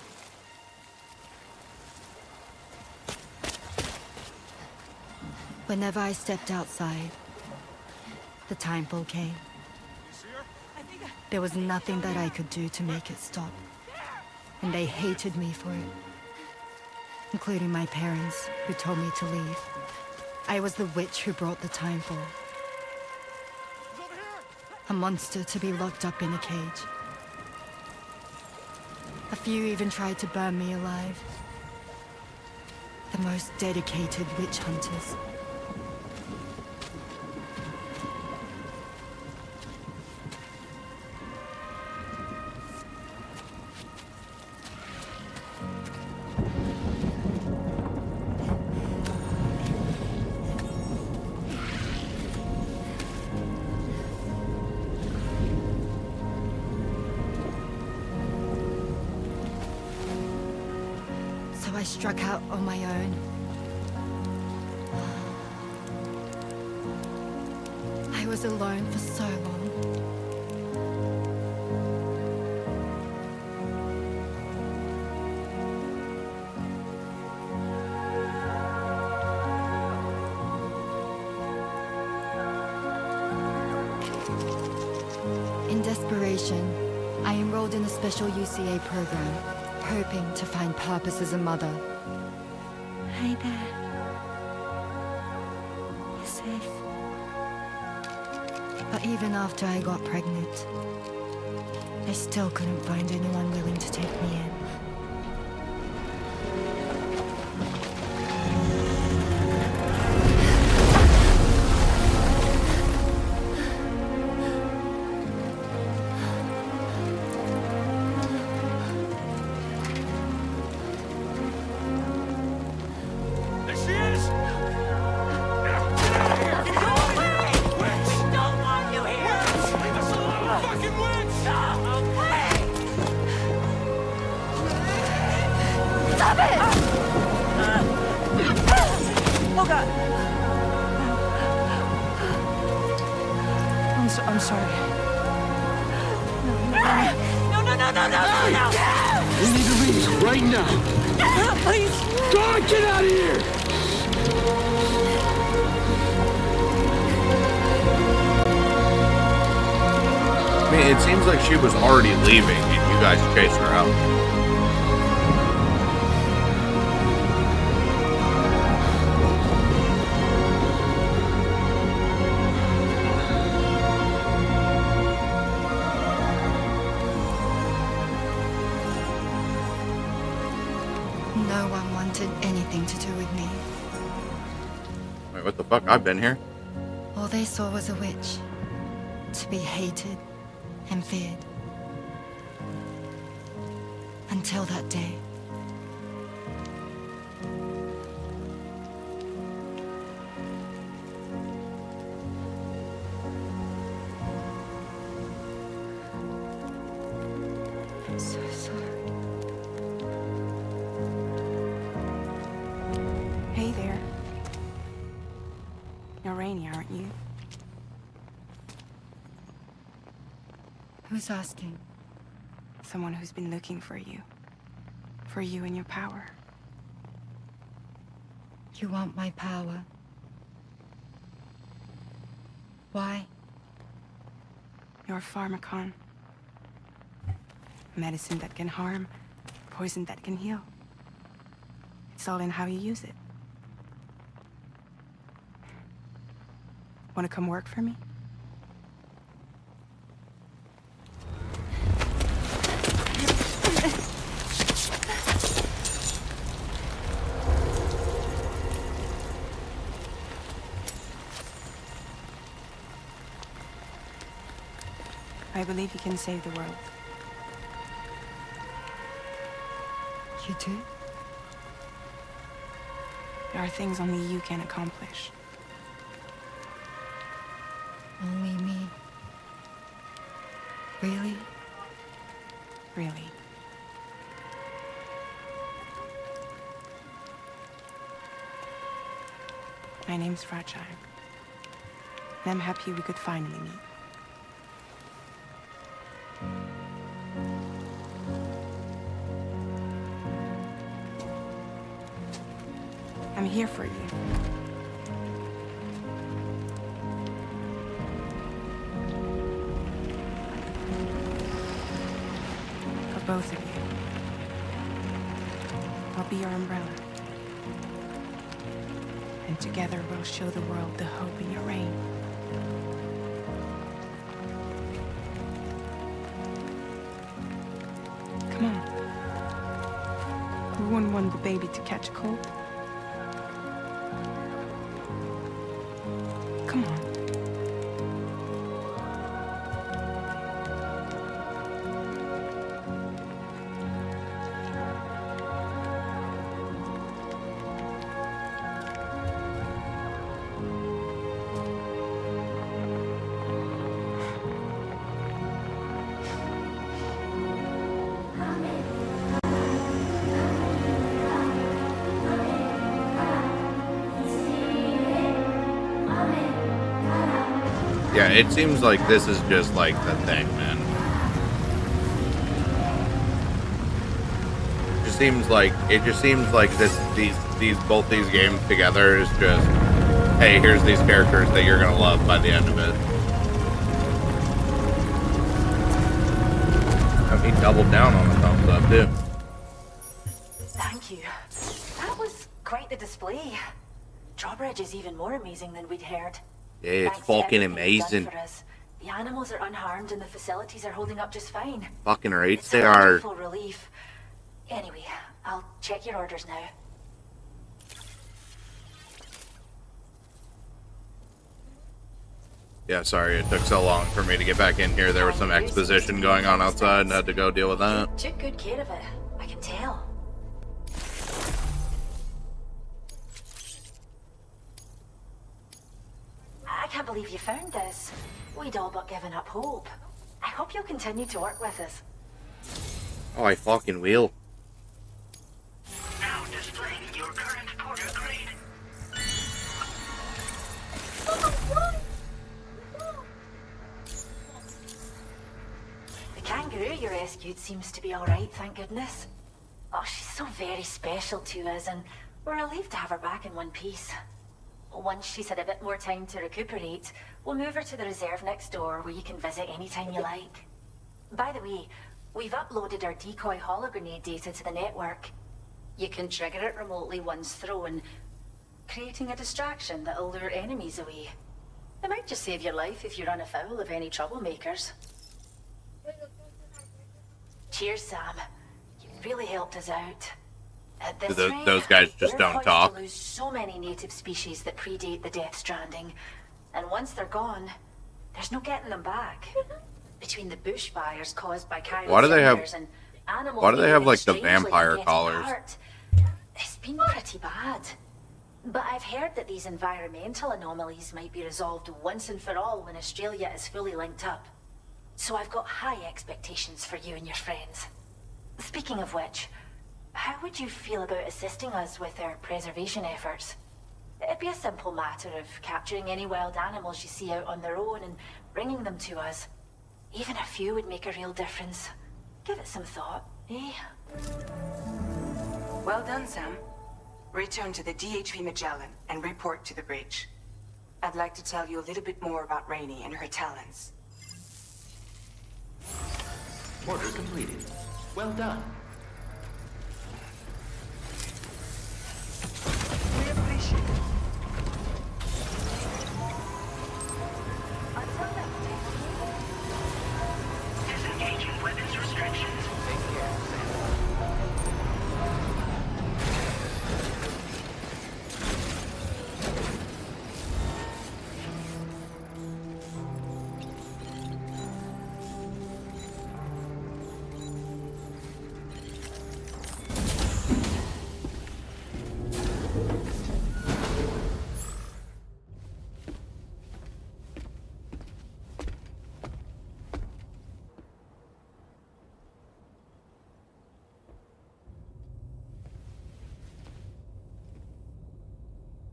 Whenever I stepped outside, the timefall came. There was nothing that I could do to make it stop. And they hated me for it. Including my parents, who told me to leave. I was the witch who brought the timefall. A monster to be locked up in a cage. A few even tried to burn me alive. The most dedicated witch hunters. I struck out on my own. I was alone for so long. In desperation, graduation, I enrolled in a special UCA program, hoping to find purpose as a mother. Hi there. You're safe. But even after I got pregnant, I still couldn't find anyone willing to take me in. I'm sorry. No. We need to leave right now. Please. God, get out of here! I mean, it seems like she was already leaving and you guys chased her out. No one wanted anything to do with me. Wait, what the fuck? I've been here. All they saw was a witch, to be hated and feared. Until that day. I'm so sorry. Hey there. You're Rainy, aren't you? Who's asking? Someone who's been looking for you. For you and your power. You want my power? Why? You're a pharmacon. Medicine that can harm, poison that can heal. It's all in how you use it. Want to come work for me? I believe you can save the world. You do? There are things only you can accomplish. Only me. Really? Really. My name's Fragile. And I'm happy we could finally meet. I'm here for you. For both of you. I'll be your umbrella. And together we'll show the world the hope in your reign. Come on. Who wouldn't want the baby to catch a cold? Come on. Yeah, it seems like this is just like the thing, man. It just seems like both these games together is just, hey, here's these characters that you're gonna love by the end of it. He doubled down on the thumbs up, too. Thank you. That was quite the display. Drawbridge is even more amazing than we'd heard. Yeah, it's Thanks to fucking everything you've done amazing. for us. The animals are unharmed and the facilities are holding up just fine. Fucking right, It's they a are. wonderful relief. Anyway, I'll check your orders now. Yeah, sorry it took so long for me to get back in here. There was some exposition going on outside and had to go deal with that. Took good care of it, I can tell. I can't believe you found this. We'd all but given up hope. I hope you'll continue to work with us. Oh, I fucking will. Now displaying your current porter grade. The kangaroo you rescued seems to be alright, thank goodness. Oh, she's so very special to us, and we're relieved to have her back in one piece. Once she's had a bit more time to recuperate, we'll move her to the reserve next door where you can visit anytime you like. By the way, we've uploaded our decoy hologrenade data to the network. You can trigger it remotely once thrown, creating a distraction that'll lure enemies away. It might just save your life if you run afoul of any troublemakers. Cheers, Sam. You really helped us out. At this rate, Those guys just we're don't poised talk. to lose so many native species that predate the Death Stranding, and once they're gone, there's no getting them back. Between the bushfires caused by Chiron Why do they have? and animals Why do they have like the strangely vampire getting collars? apart, it's been pretty bad. But I've heard that these environmental anomalies might be resolved once and for all when Australia is fully linked up. So I've got high expectations for you and your friends. Speaking of which, how would you feel about assisting us with our preservation efforts? It'd be a simple matter of capturing any wild animals you see out on their own and bringing them to us. Even a few would make a real difference. Give it some thought, eh? Well done, Sam. Return to the DHV Magellan and report to the bridge. I'd like to tell you a little bit more about Rainey and her talents. Order completed. Well done. We appreciate it. Disengaging weapons restrictions. Take care, Sam.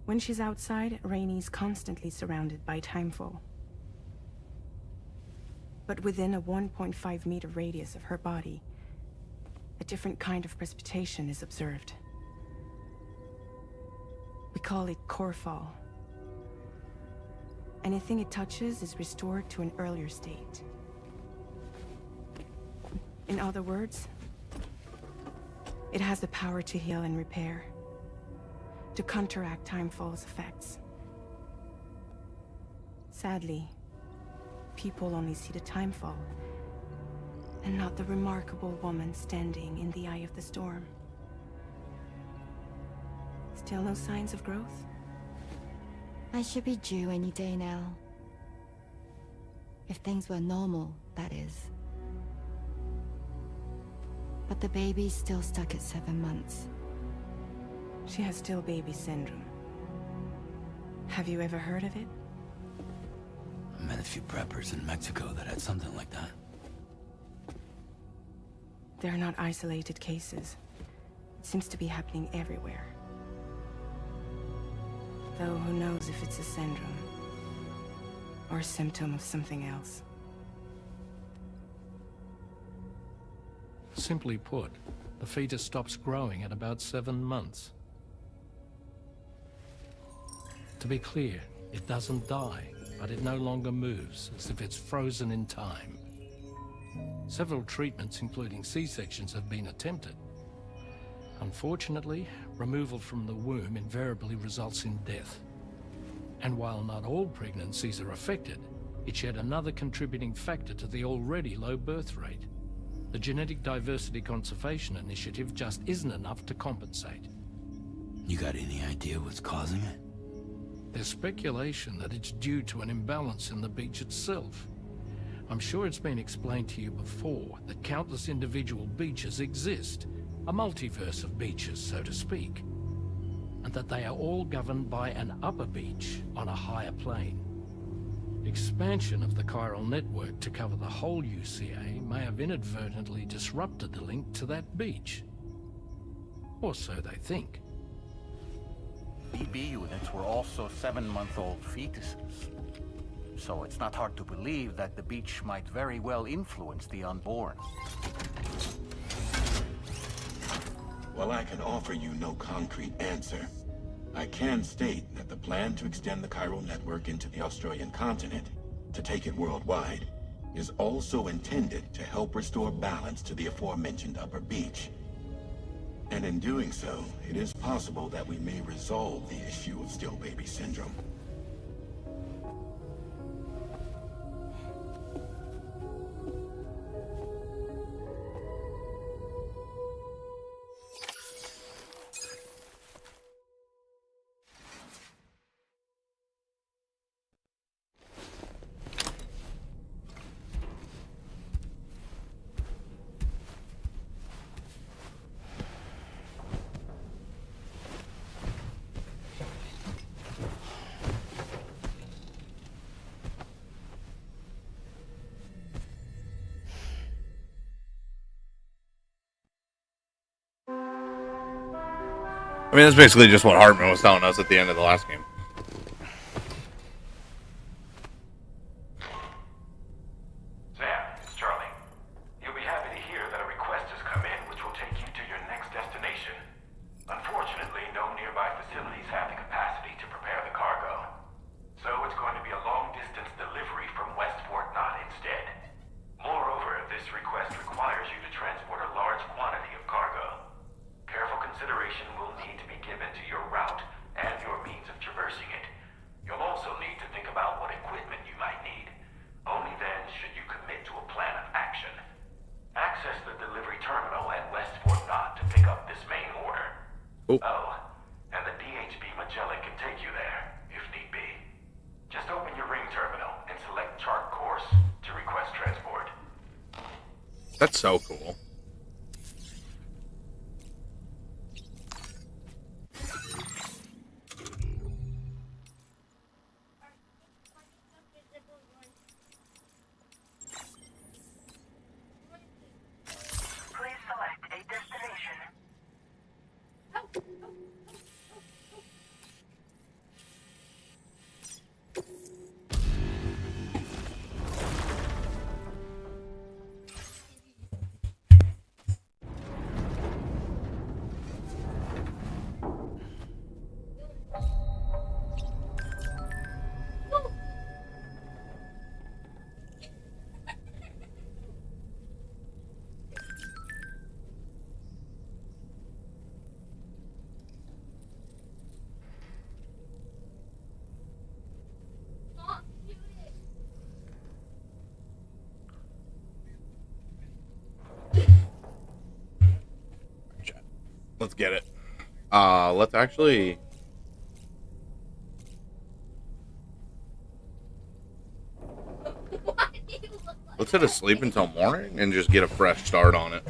When she's outside, Rainey's constantly surrounded by timefall. But within a 1.5-meter radius of her body, a different kind of precipitation is observed. We call it core fall. Anything it touches is restored to an earlier state. In other words, it has the power to heal and repair, to counteract timefall's effects. Sadly, people only see the timefall, and not the remarkable woman standing in the eye of the storm. Still no signs of growth? I should be due any day now. If things were normal, that is. But the baby's still stuck at 7 months. She has still baby syndrome. Have you ever heard of it? I met a few preppers in Mexico that had something like that. They're not isolated cases. It seems to be happening everywhere. Though who knows if it's a syndrome or a symptom of something else. Simply put, the fetus stops growing at about 7 months. To be clear, it doesn't die, but it no longer moves, as if it's frozen in time. Several treatments, including C-sections, have been attempted. Unfortunately, removal from the womb invariably results in death. And while not all pregnancies are affected, it's yet another contributing factor to the already low birth rate. The Genetic Diversity Conservation Initiative just isn't enough to compensate. You got any idea what's causing it? There's speculation that it's due to an imbalance in the beach itself. I'm sure it's been explained to you before that countless individual beaches exist, a multiverse of beaches, so to speak, and that they are all governed by an upper beach on a higher plane. Expansion of the chiral network to cover the whole UCA may have inadvertently disrupted the link to that beach. Or so they think. BB units were also 7-month-old fetuses. So it's not hard to believe that the beach might very well influence the unborn. While I can offer you no concrete answer, I can state that the plan to extend the chiral network into the Australian continent, to take it worldwide, is also intended to help restore balance to the aforementioned upper beach. And in doing so, it is possible that we may resolve the issue of still baby syndrome. I mean, that's basically just what Hartman was telling us at the end of the last game. Sam, it's Charlie. You'll be happy to hear that a request has come in which will take you to your next destination. Unfortunately, no nearby facilities have the capacity to prepare the cargo. So it's going to be a long-distance delivery from West Fort Knott instead. Moreover, this request requires you to transport a large quantity of cargo. Careful consideration will need to be given to your route and your means of traversing it. You'll also need to think about what equipment you might need. Only then should you commit to a plan of action. Access the delivery terminal at West Fort Knott to pick up this main order. Ooh. Oh, and the DHB Magellan can take you there, if need be. Just open your ring terminal and select chart course to request transport. That's so cool. Please select a destination. Let's get it. Let's actually... Let's hit a sleep until morning and just get a fresh start on it.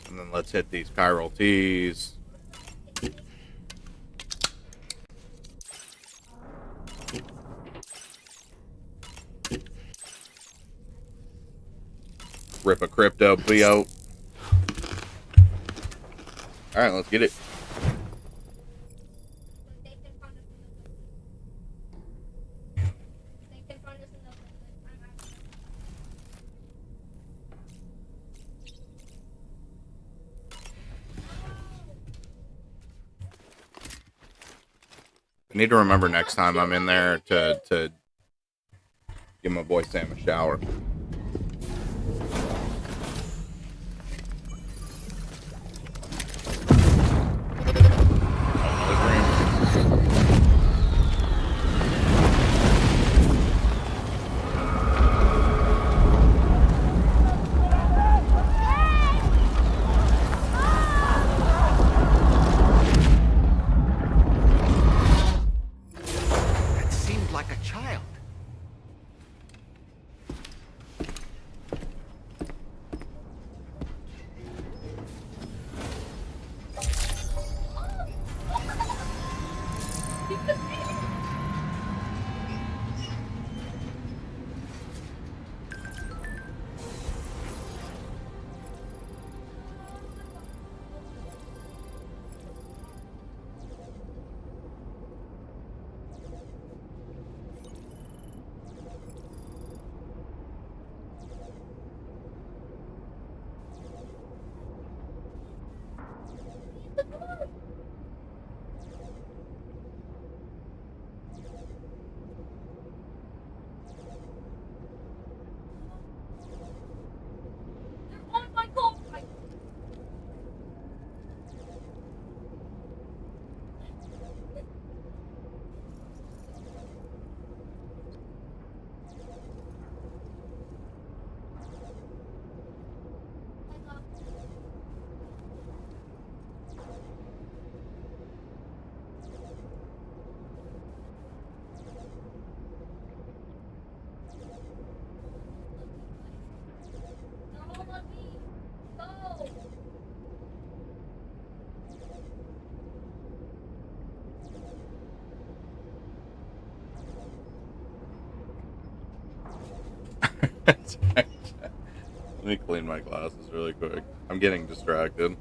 And then let's hit these chiral T's. Rip a crypto, BO. Alright, let's get it. I need to remember next time I'm in there to give my boy Sam a shower. That seemed like a child. Let me clean my glasses really quick. I'm getting distracted.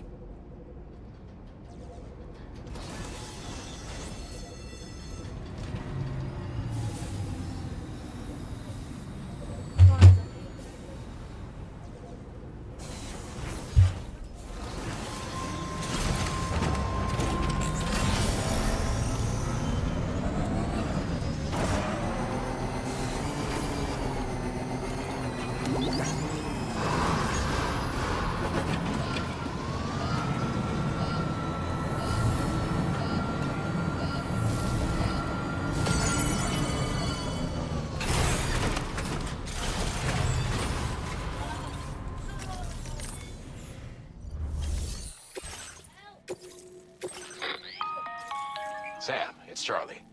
Sam, it's Charlie.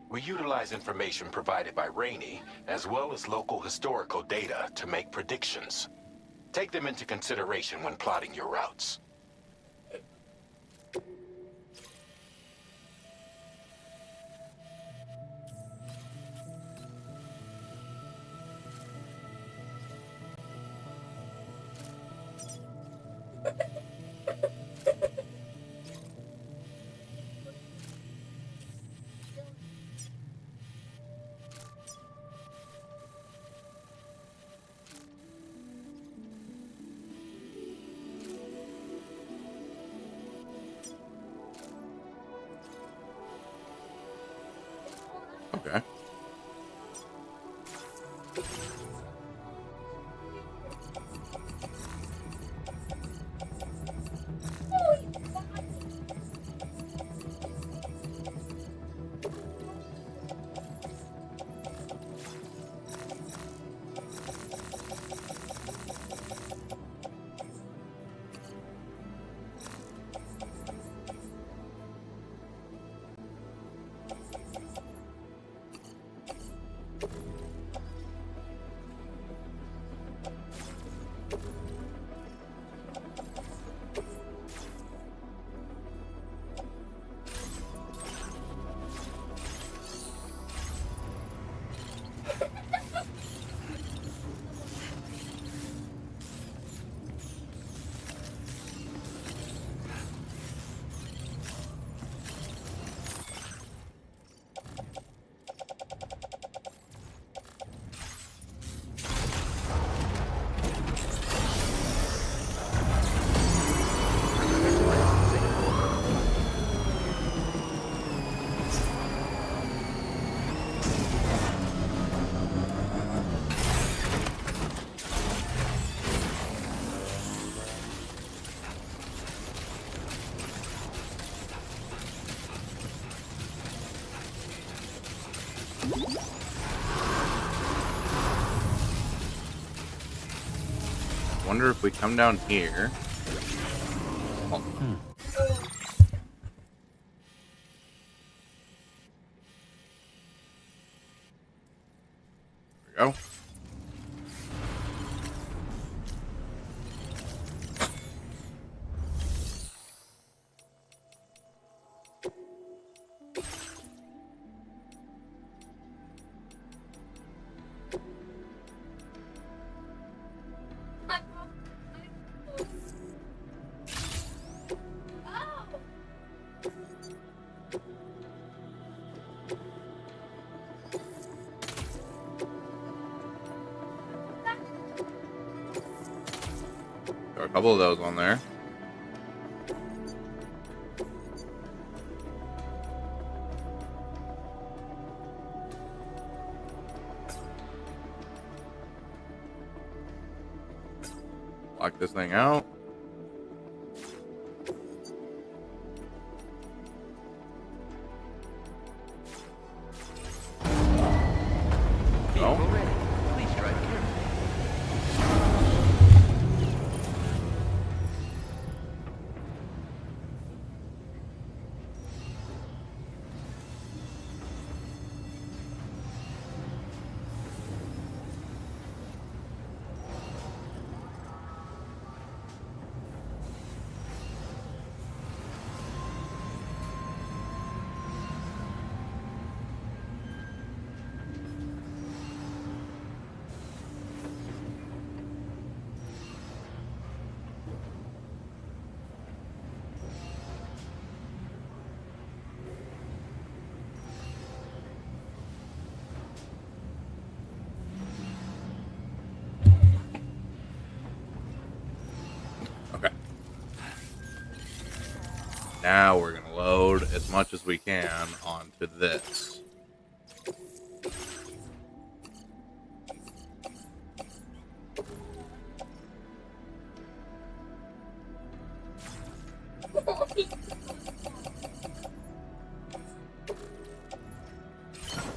We utilize information provided by Rainey, as well as local historical data, to make predictions. Take them into consideration when plotting your routes. wonder if we come down here. Oh. There we go. There are a couple of those on there. Lock this thing out. Vehicle ready. Please drive carefully. Okay. Now we're gonna load as much as we can onto this.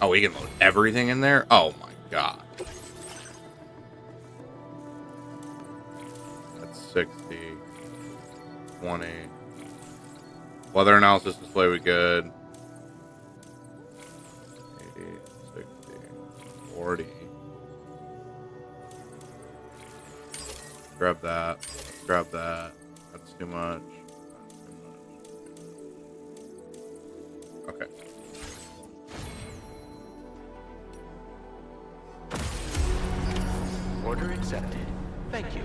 Oh, we can load everything in there? Oh my god. That's 60, 20. Weather analysis display, we good. 80, 60, 40. Grab that. Grab that. That's too much. Okay. Order accepted. Thank you.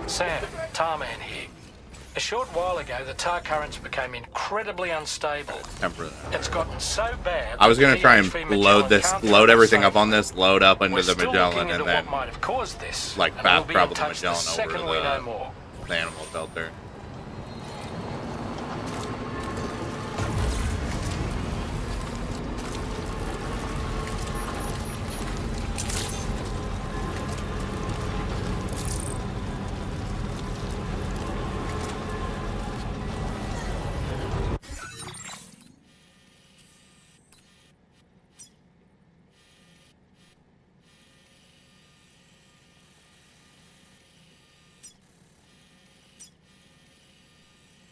Sam, Tarman here. A short while ago, the tar currents became incredibly unstable. Temper that. It's gotten so bad. I was gonna try and PHV load Magellan this, can't load travel everything safely. up on this, load up into We're the still Magellan, looking and into then what might have caused this, like and fast we'll be travel in the touch the Magellan over second we know more. the animal shelter.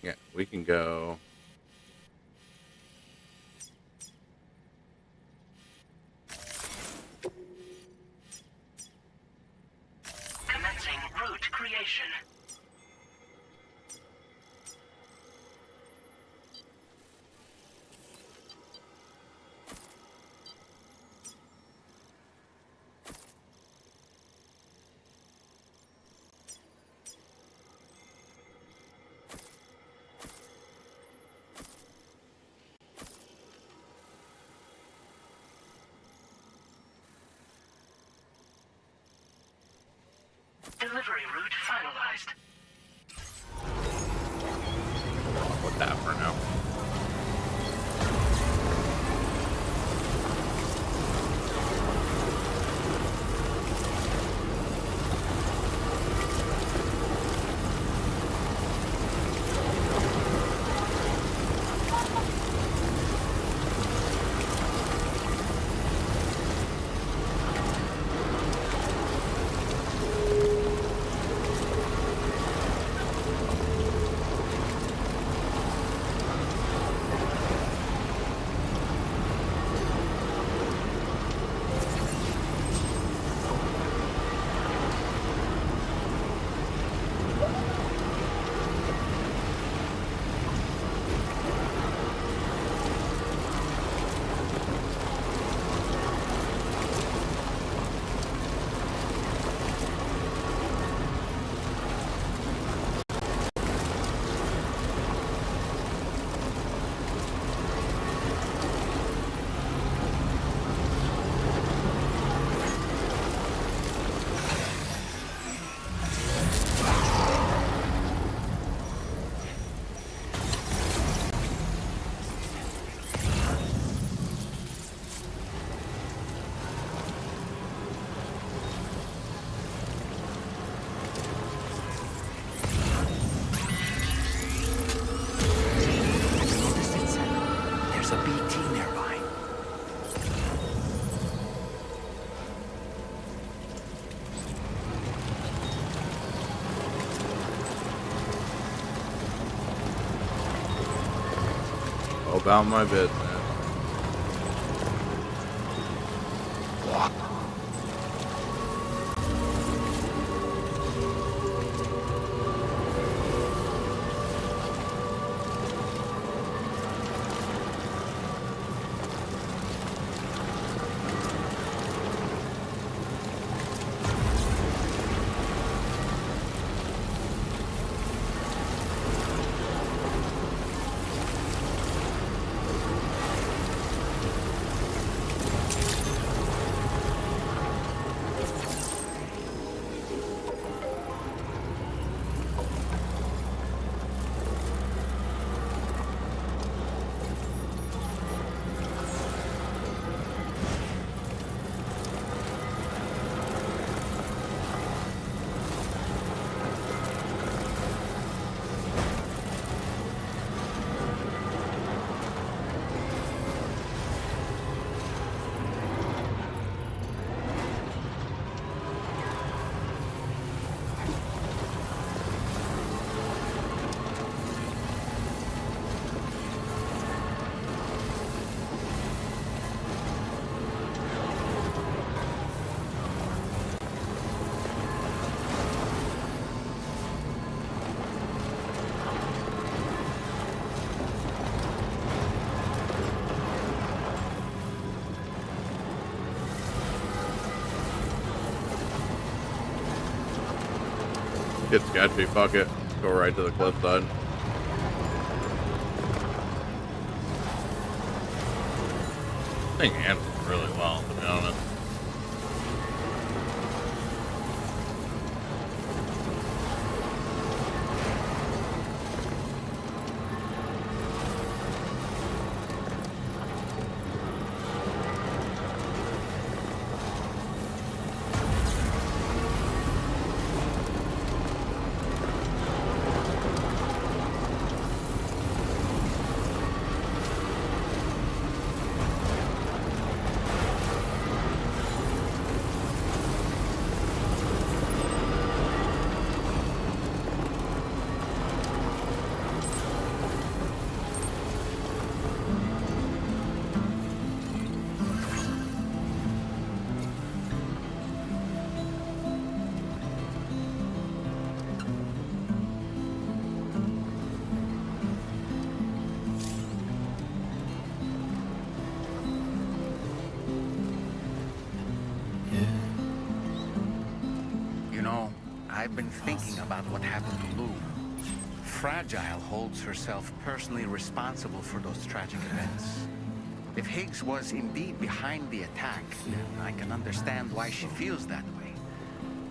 Yeah, we can go. Commencing route creation. Delivery route finalized. I'll put that for now. there's a BT nearby. About my business. Get sketchy, fuck it. Go right to the cliff side. I think handles really well, to be honest. I've been thinking about what happened to Lou. Fragile holds herself personally responsible for those tragic events. If Higgs was indeed behind the attack, then I can understand why she feels that way.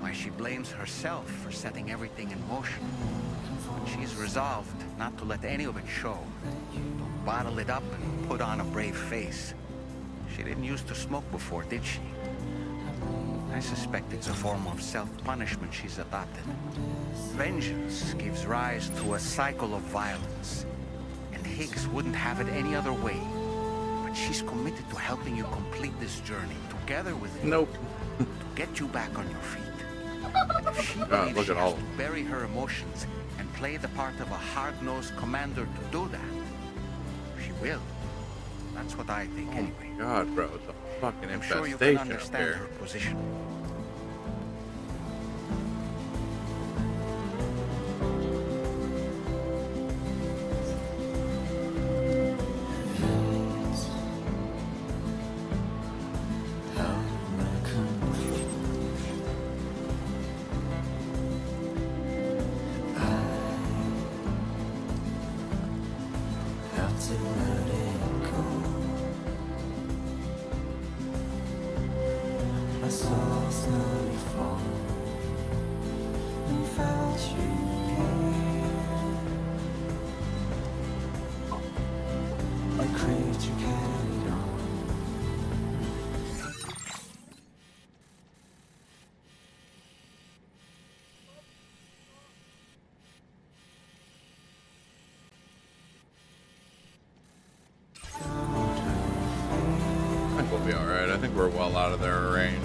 Why she blames herself for setting everything in motion. She's resolved not to let any of it show. To bottle it up and put on a brave face. She didn't used to smoke before, did she? I suspect it's a form of self-punishment she's adopted. Vengeance gives rise to a cycle of violence, and Higgs wouldn't have it any other way. But she's committed to helping you complete this journey, together with you. Nope. To get you back on your feet. And if she believes look she at has all. to bury her emotions and play the part of a hard-nosed commander to do that, she will. That's what I think, anyway. God, bro, it's a fucking I'm infestation sure you can up understand there. her position. I think we're well out of their range.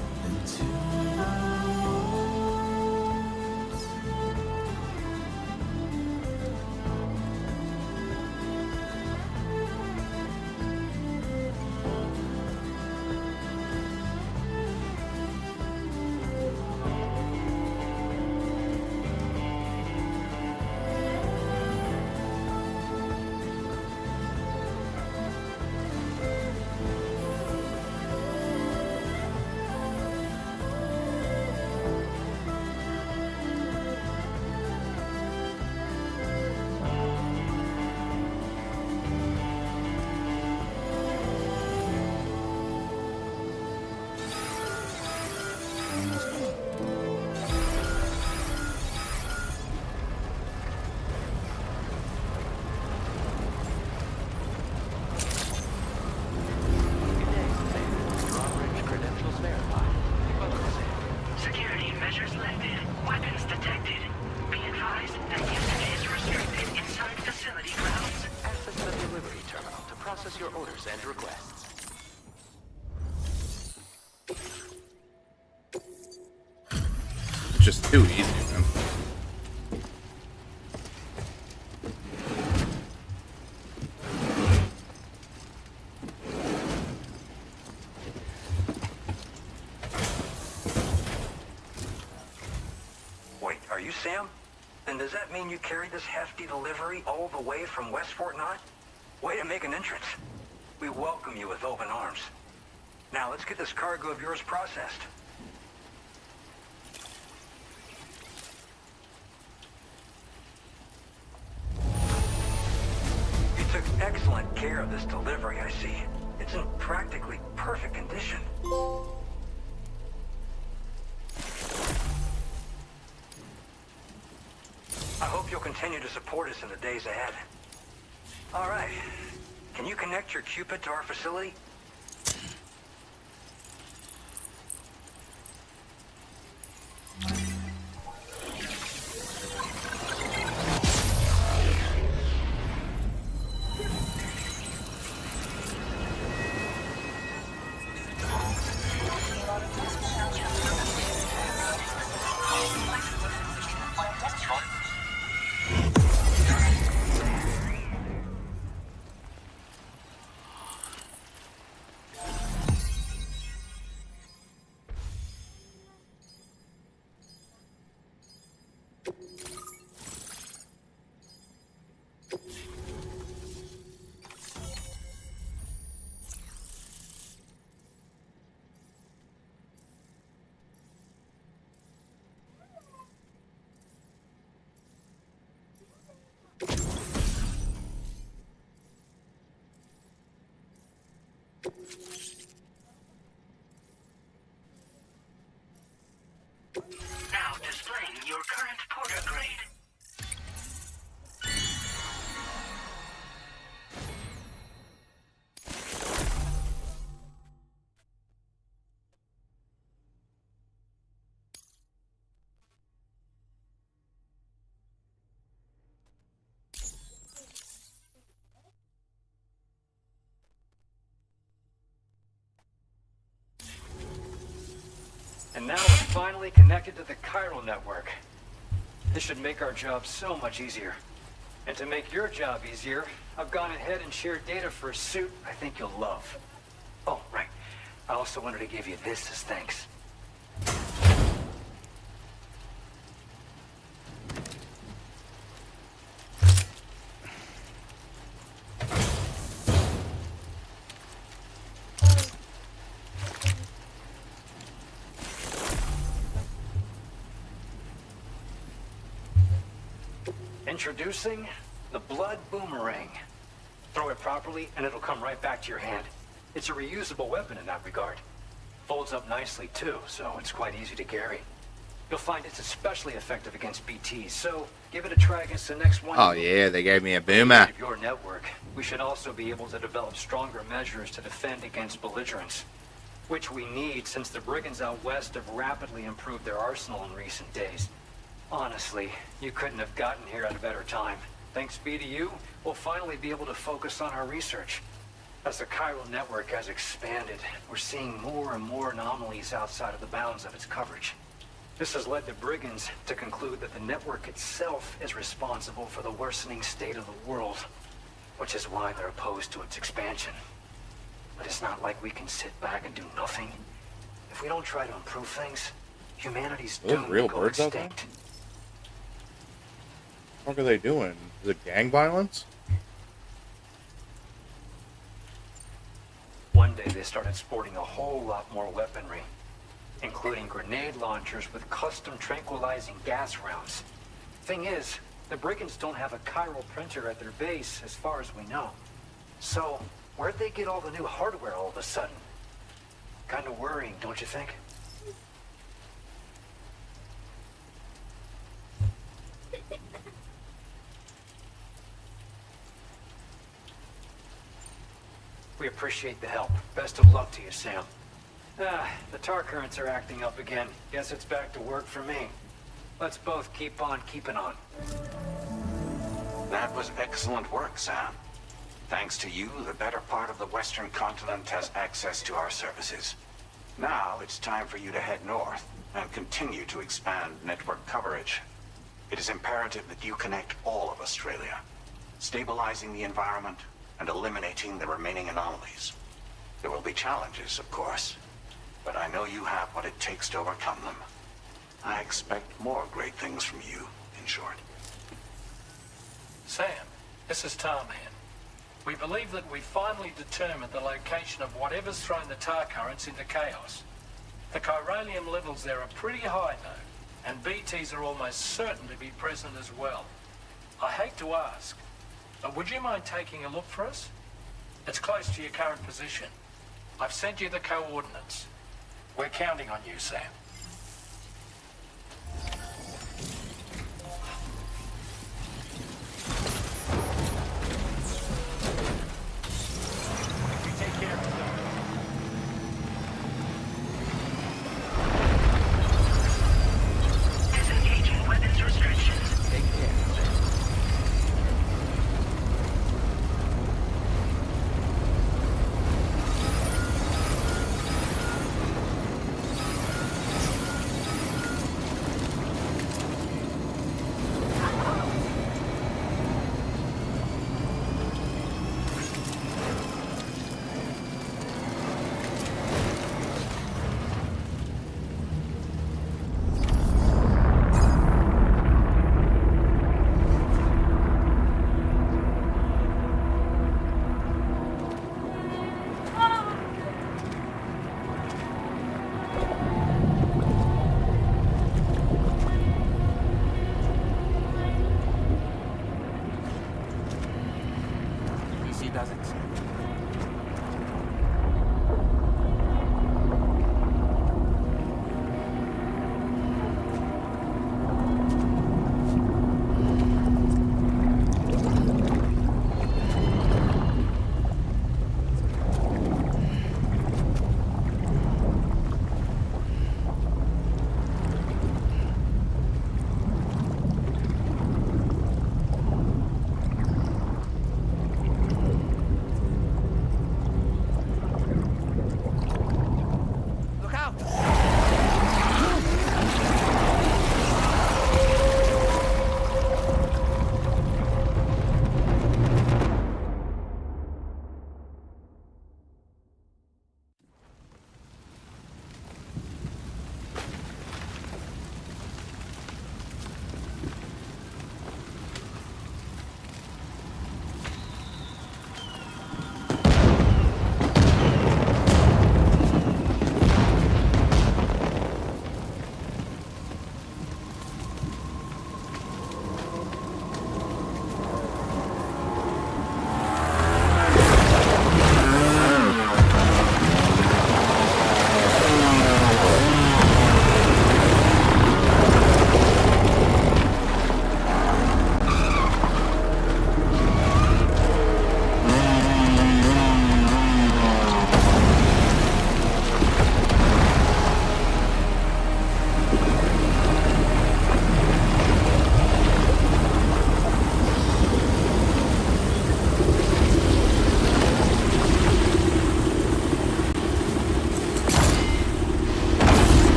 Drawbridge credentials verified. Welcome, Sam. Security measures lifted. Weapons detected. Be advised that usage is restricted inside facility grounds. Access the delivery terminal to process your orders and requests. It's just too easy, man. Wait, are you Sam? Then does that mean you carried this hefty delivery all the way from Westport Knot? Way to make an entrance. We welcome you with open arms. Now let's get this cargo of yours processed. You took excellent care of this delivery, I see. It's in practically perfect condition. I hope you'll continue to support us in the days ahead. All right. Can you connect your Cupid to our facility? Now displaying your current porter grade. And now we're finally connected to the chiral network. This should make our job so much easier. And to make your job easier, I've gone ahead and shared data for a suit I think you'll love. Oh, right. I also wanted to give you this as thanks. Introducing the Blood Boomerang. Throw it properly and it'll come right back to your hand. It's a reusable weapon in that regard. Folds up nicely too, so it's quite easy to carry. You'll find it's especially effective against BTs, so give it a try against the next one. Oh yeah, they gave me a boomer. Of your network, we should also be able to develop stronger measures to defend against belligerents, which we need since the brigands out west have rapidly improved their arsenal in recent days. Honestly, you couldn't have gotten here at a better time. Thanks be to you, we'll finally be able to focus on our research. As the chiral network has expanded, we're seeing more and more anomalies outside of the bounds of its coverage. This has led the brigands to conclude that the network itself is responsible for the worsening state of the world, which is why they're opposed to its expansion. But it's not like we can sit back and do nothing. If we don't try to improve things, humanity's doomed to go extinct. What are they doing? Is it gang violence? One day they started sporting a whole lot more weaponry, including grenade launchers with custom tranquilizing gas rounds. Thing is, the brigands don't have a chiral printer at their base as far as we know. So, where'd they get all the new hardware all of a sudden? Kind of worrying, don't you think? We appreciate the help. Best of luck to you, Sam. The tar currents are acting up again. Guess it's back to work for me. Let's both keep on keeping on. That was excellent work, Sam. Thanks to you, the better part of the Western continent has access to our services. Now it's time for you to head north and continue to expand network coverage. It is imperative that you connect all of Australia, stabilizing the environment and eliminating the remaining anomalies. There will be challenges, of course, but I know you have what it takes to overcome them. I expect more great things from you, in short. Sam, this is Tarman. We believe that we finally determined the location of whatever's thrown the tar currents into chaos. The chiralium levels there are pretty high though, and BTs are almost certain to be present as well. I hate to ask, but would you mind taking a look for us? It's close to your current position. I've sent you the coordinates. We're counting on you, Sam. You take care of yourself. Disengaging weapons restrictions. Take care. Easy does it.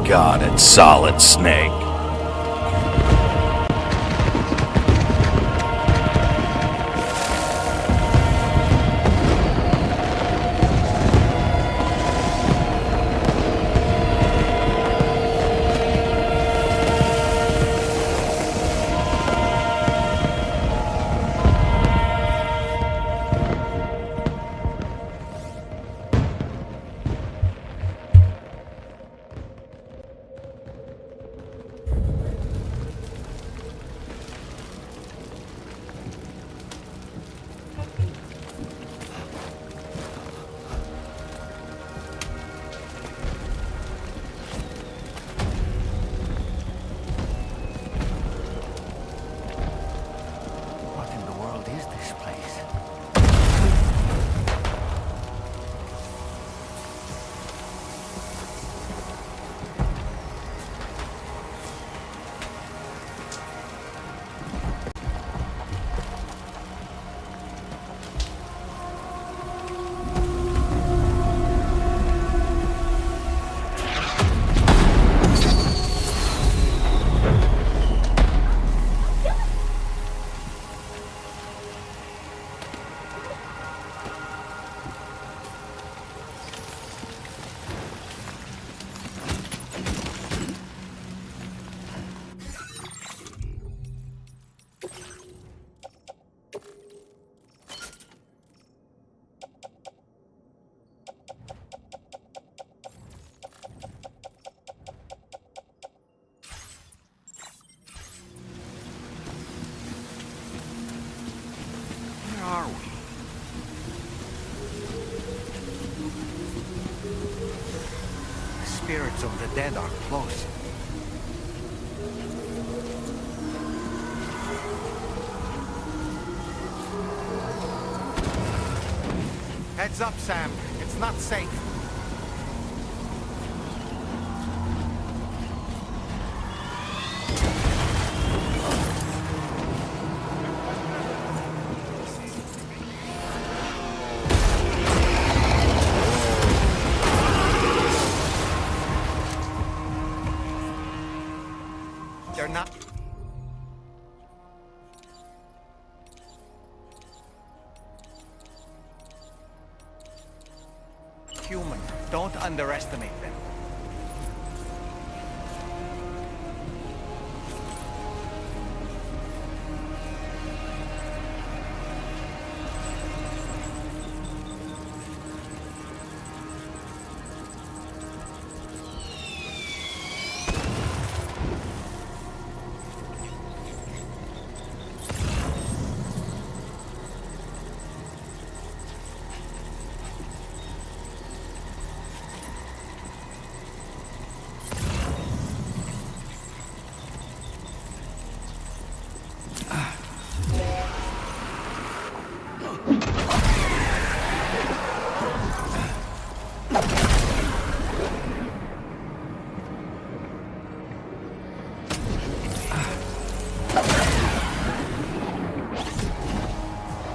God, it's Solid Snake. What in the world is this place? Where are we? The spirits of the dead are close. Heads up, Sam. It's not safe. They're not... human. Don't underestimate them.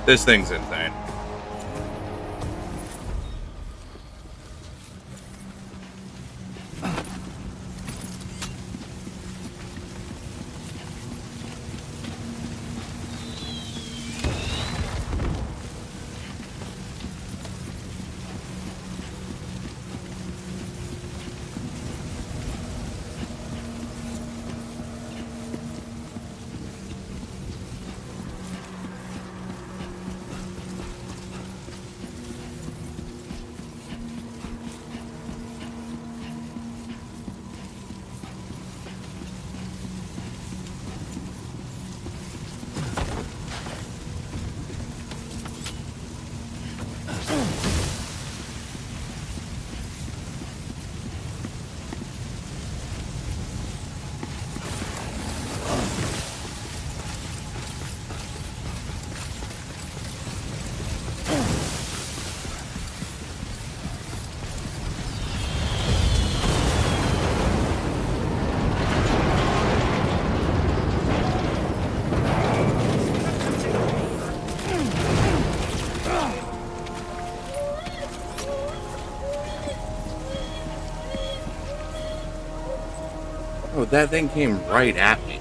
This thing's insane. That thing came right at me.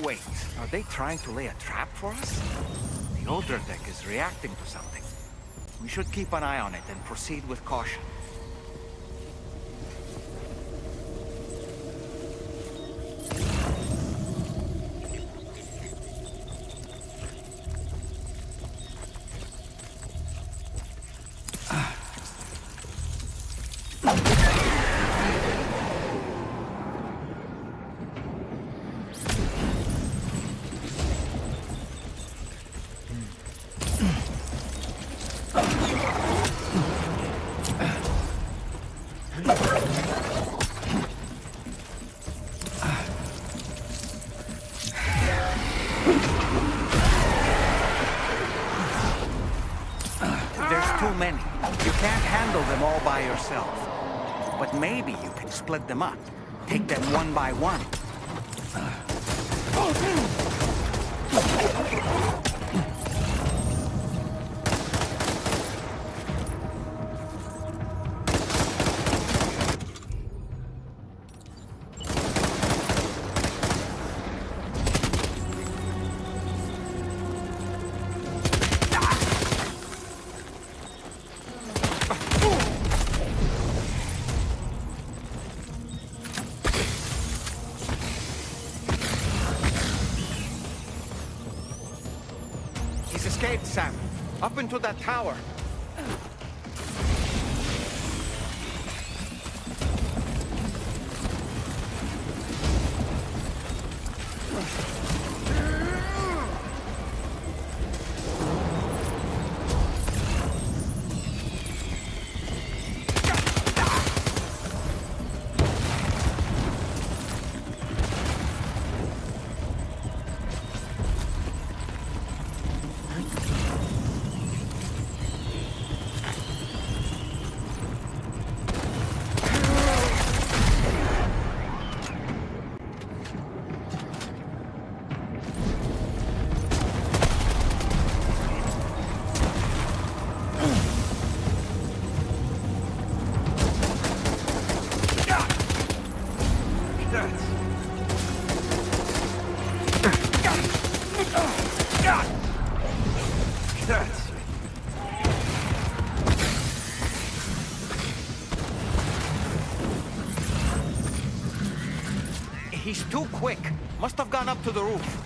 Wait, are they trying to lay a trap for us? The older deck is reacting to something. We should keep an eye on it and proceed with caution. Many. You can't handle them all by yourself. But maybe you can split them up. Take them one by one. Escaped, Sam. Up into that tower. He's too quick. Must have gone up to the roof.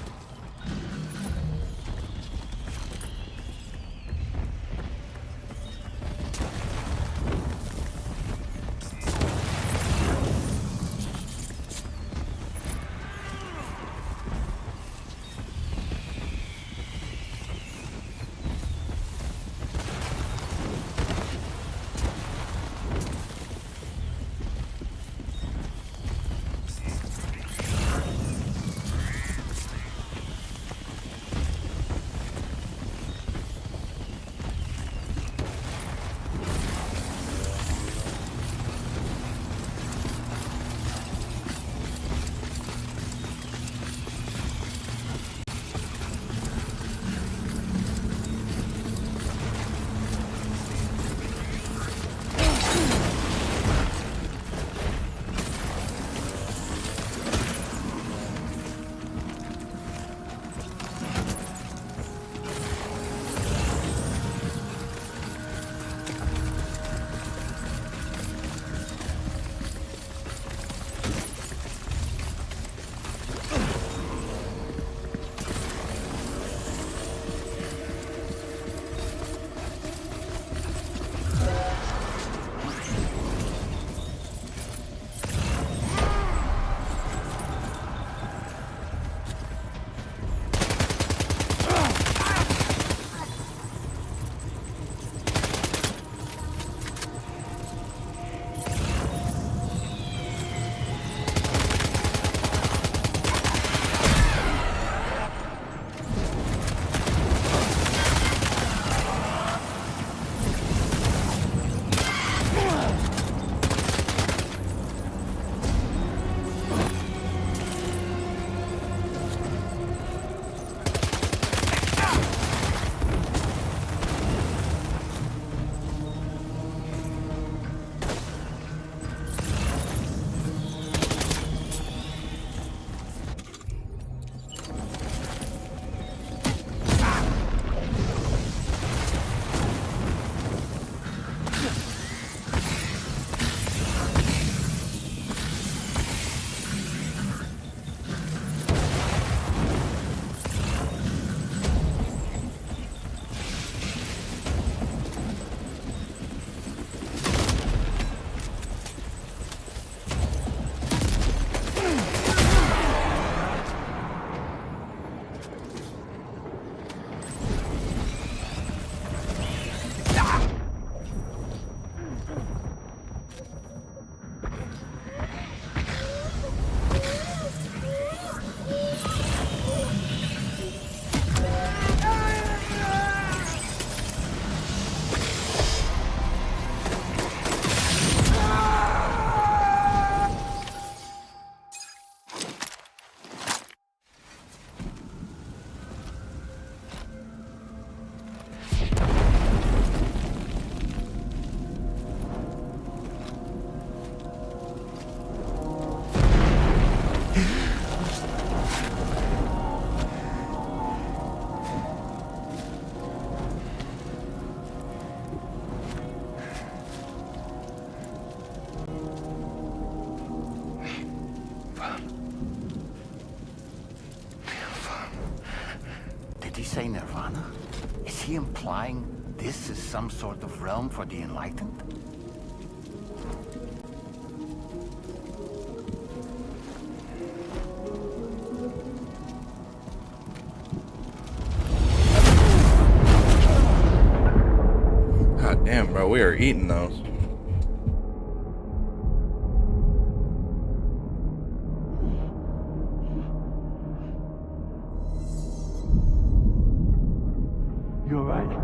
Say Nirvana? Is he implying this is some sort of realm for the enlightened? God damn, bro, we are eating those. You all right?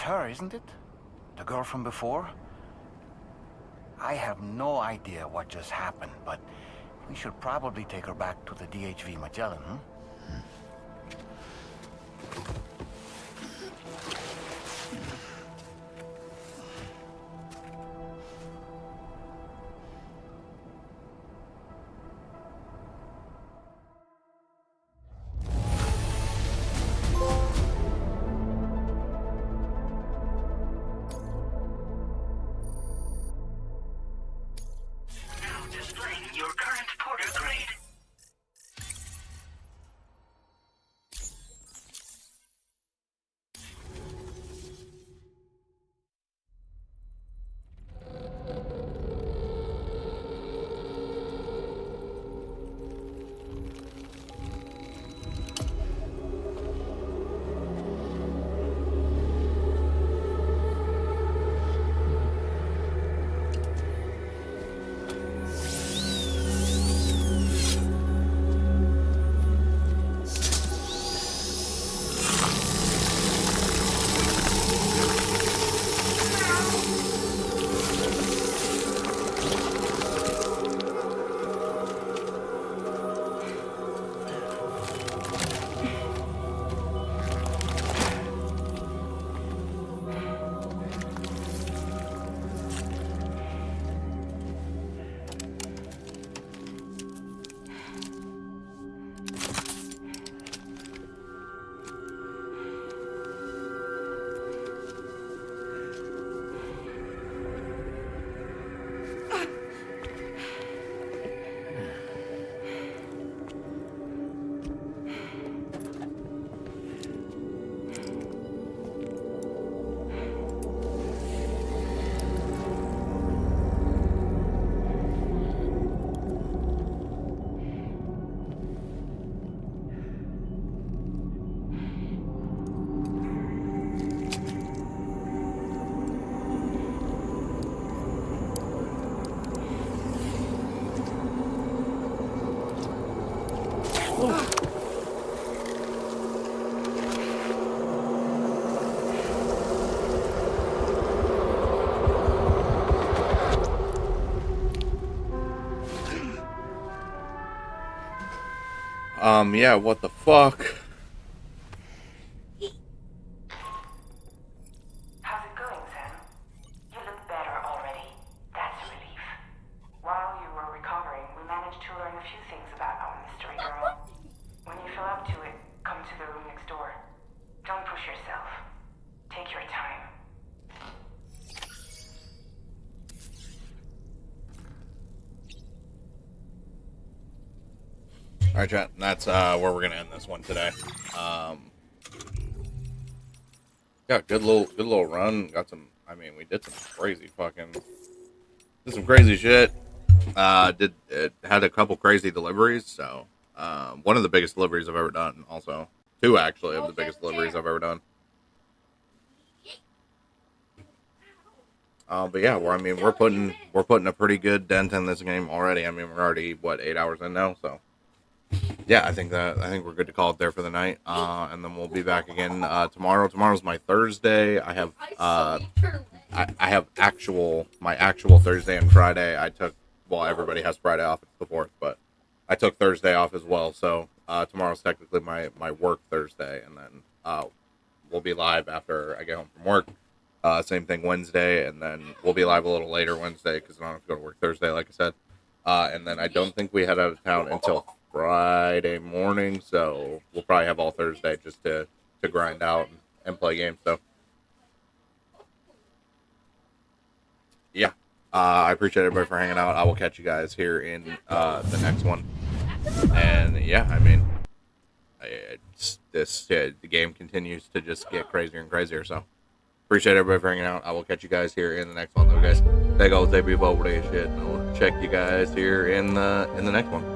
her, isn't it? The girl from before? I have no idea what just happened, but we should probably take her back to the DHV Magellan, hmm? Now displaying your current porter grade. Yeah, what the fuck? How's it going, Sam? You look better already. That's a relief. While you were recovering, we managed to learn a few things about our mystery girl. When you feel up to it, come to the room next door. Don't push yourself. Take your time. Alright, chat, that's where we're gonna end this one today. Yeah, good little run. Got some, I mean, we did some crazy shit. Had a couple crazy deliveries, so one of the biggest deliveries I've ever done, also. Two, actually, of the biggest deliveries I've ever done. But yeah, we're putting a pretty good dent in this game already. I mean, we're already, what, 8 hours in now, so yeah, I think we're good to call it there for the night. And then we'll be back again tomorrow. Tomorrow's my Thursday. I have my actual Thursday and Friday. Everybody has Friday off. It's the 4th, but I took Thursday off as well. So tomorrow's technically my work Thursday, and then we'll be live after I get home from work. Same thing Wednesday, and then we'll be live a little later Wednesday because I don't have to go to work Thursday, like I said. And then I don't think we head out of town until Friday morning, so we'll probably have all Thursday just to grind out and play games. So yeah, I appreciate everybody for hanging out. I will catch you guys here in the next one. And yeah, I mean, the game continues to just get crazier and crazier. So appreciate everybody for hanging out. I will catch you guys here in the next one, though, guys. Thank all the people over there, shit. And I'll check you guys here in the next one.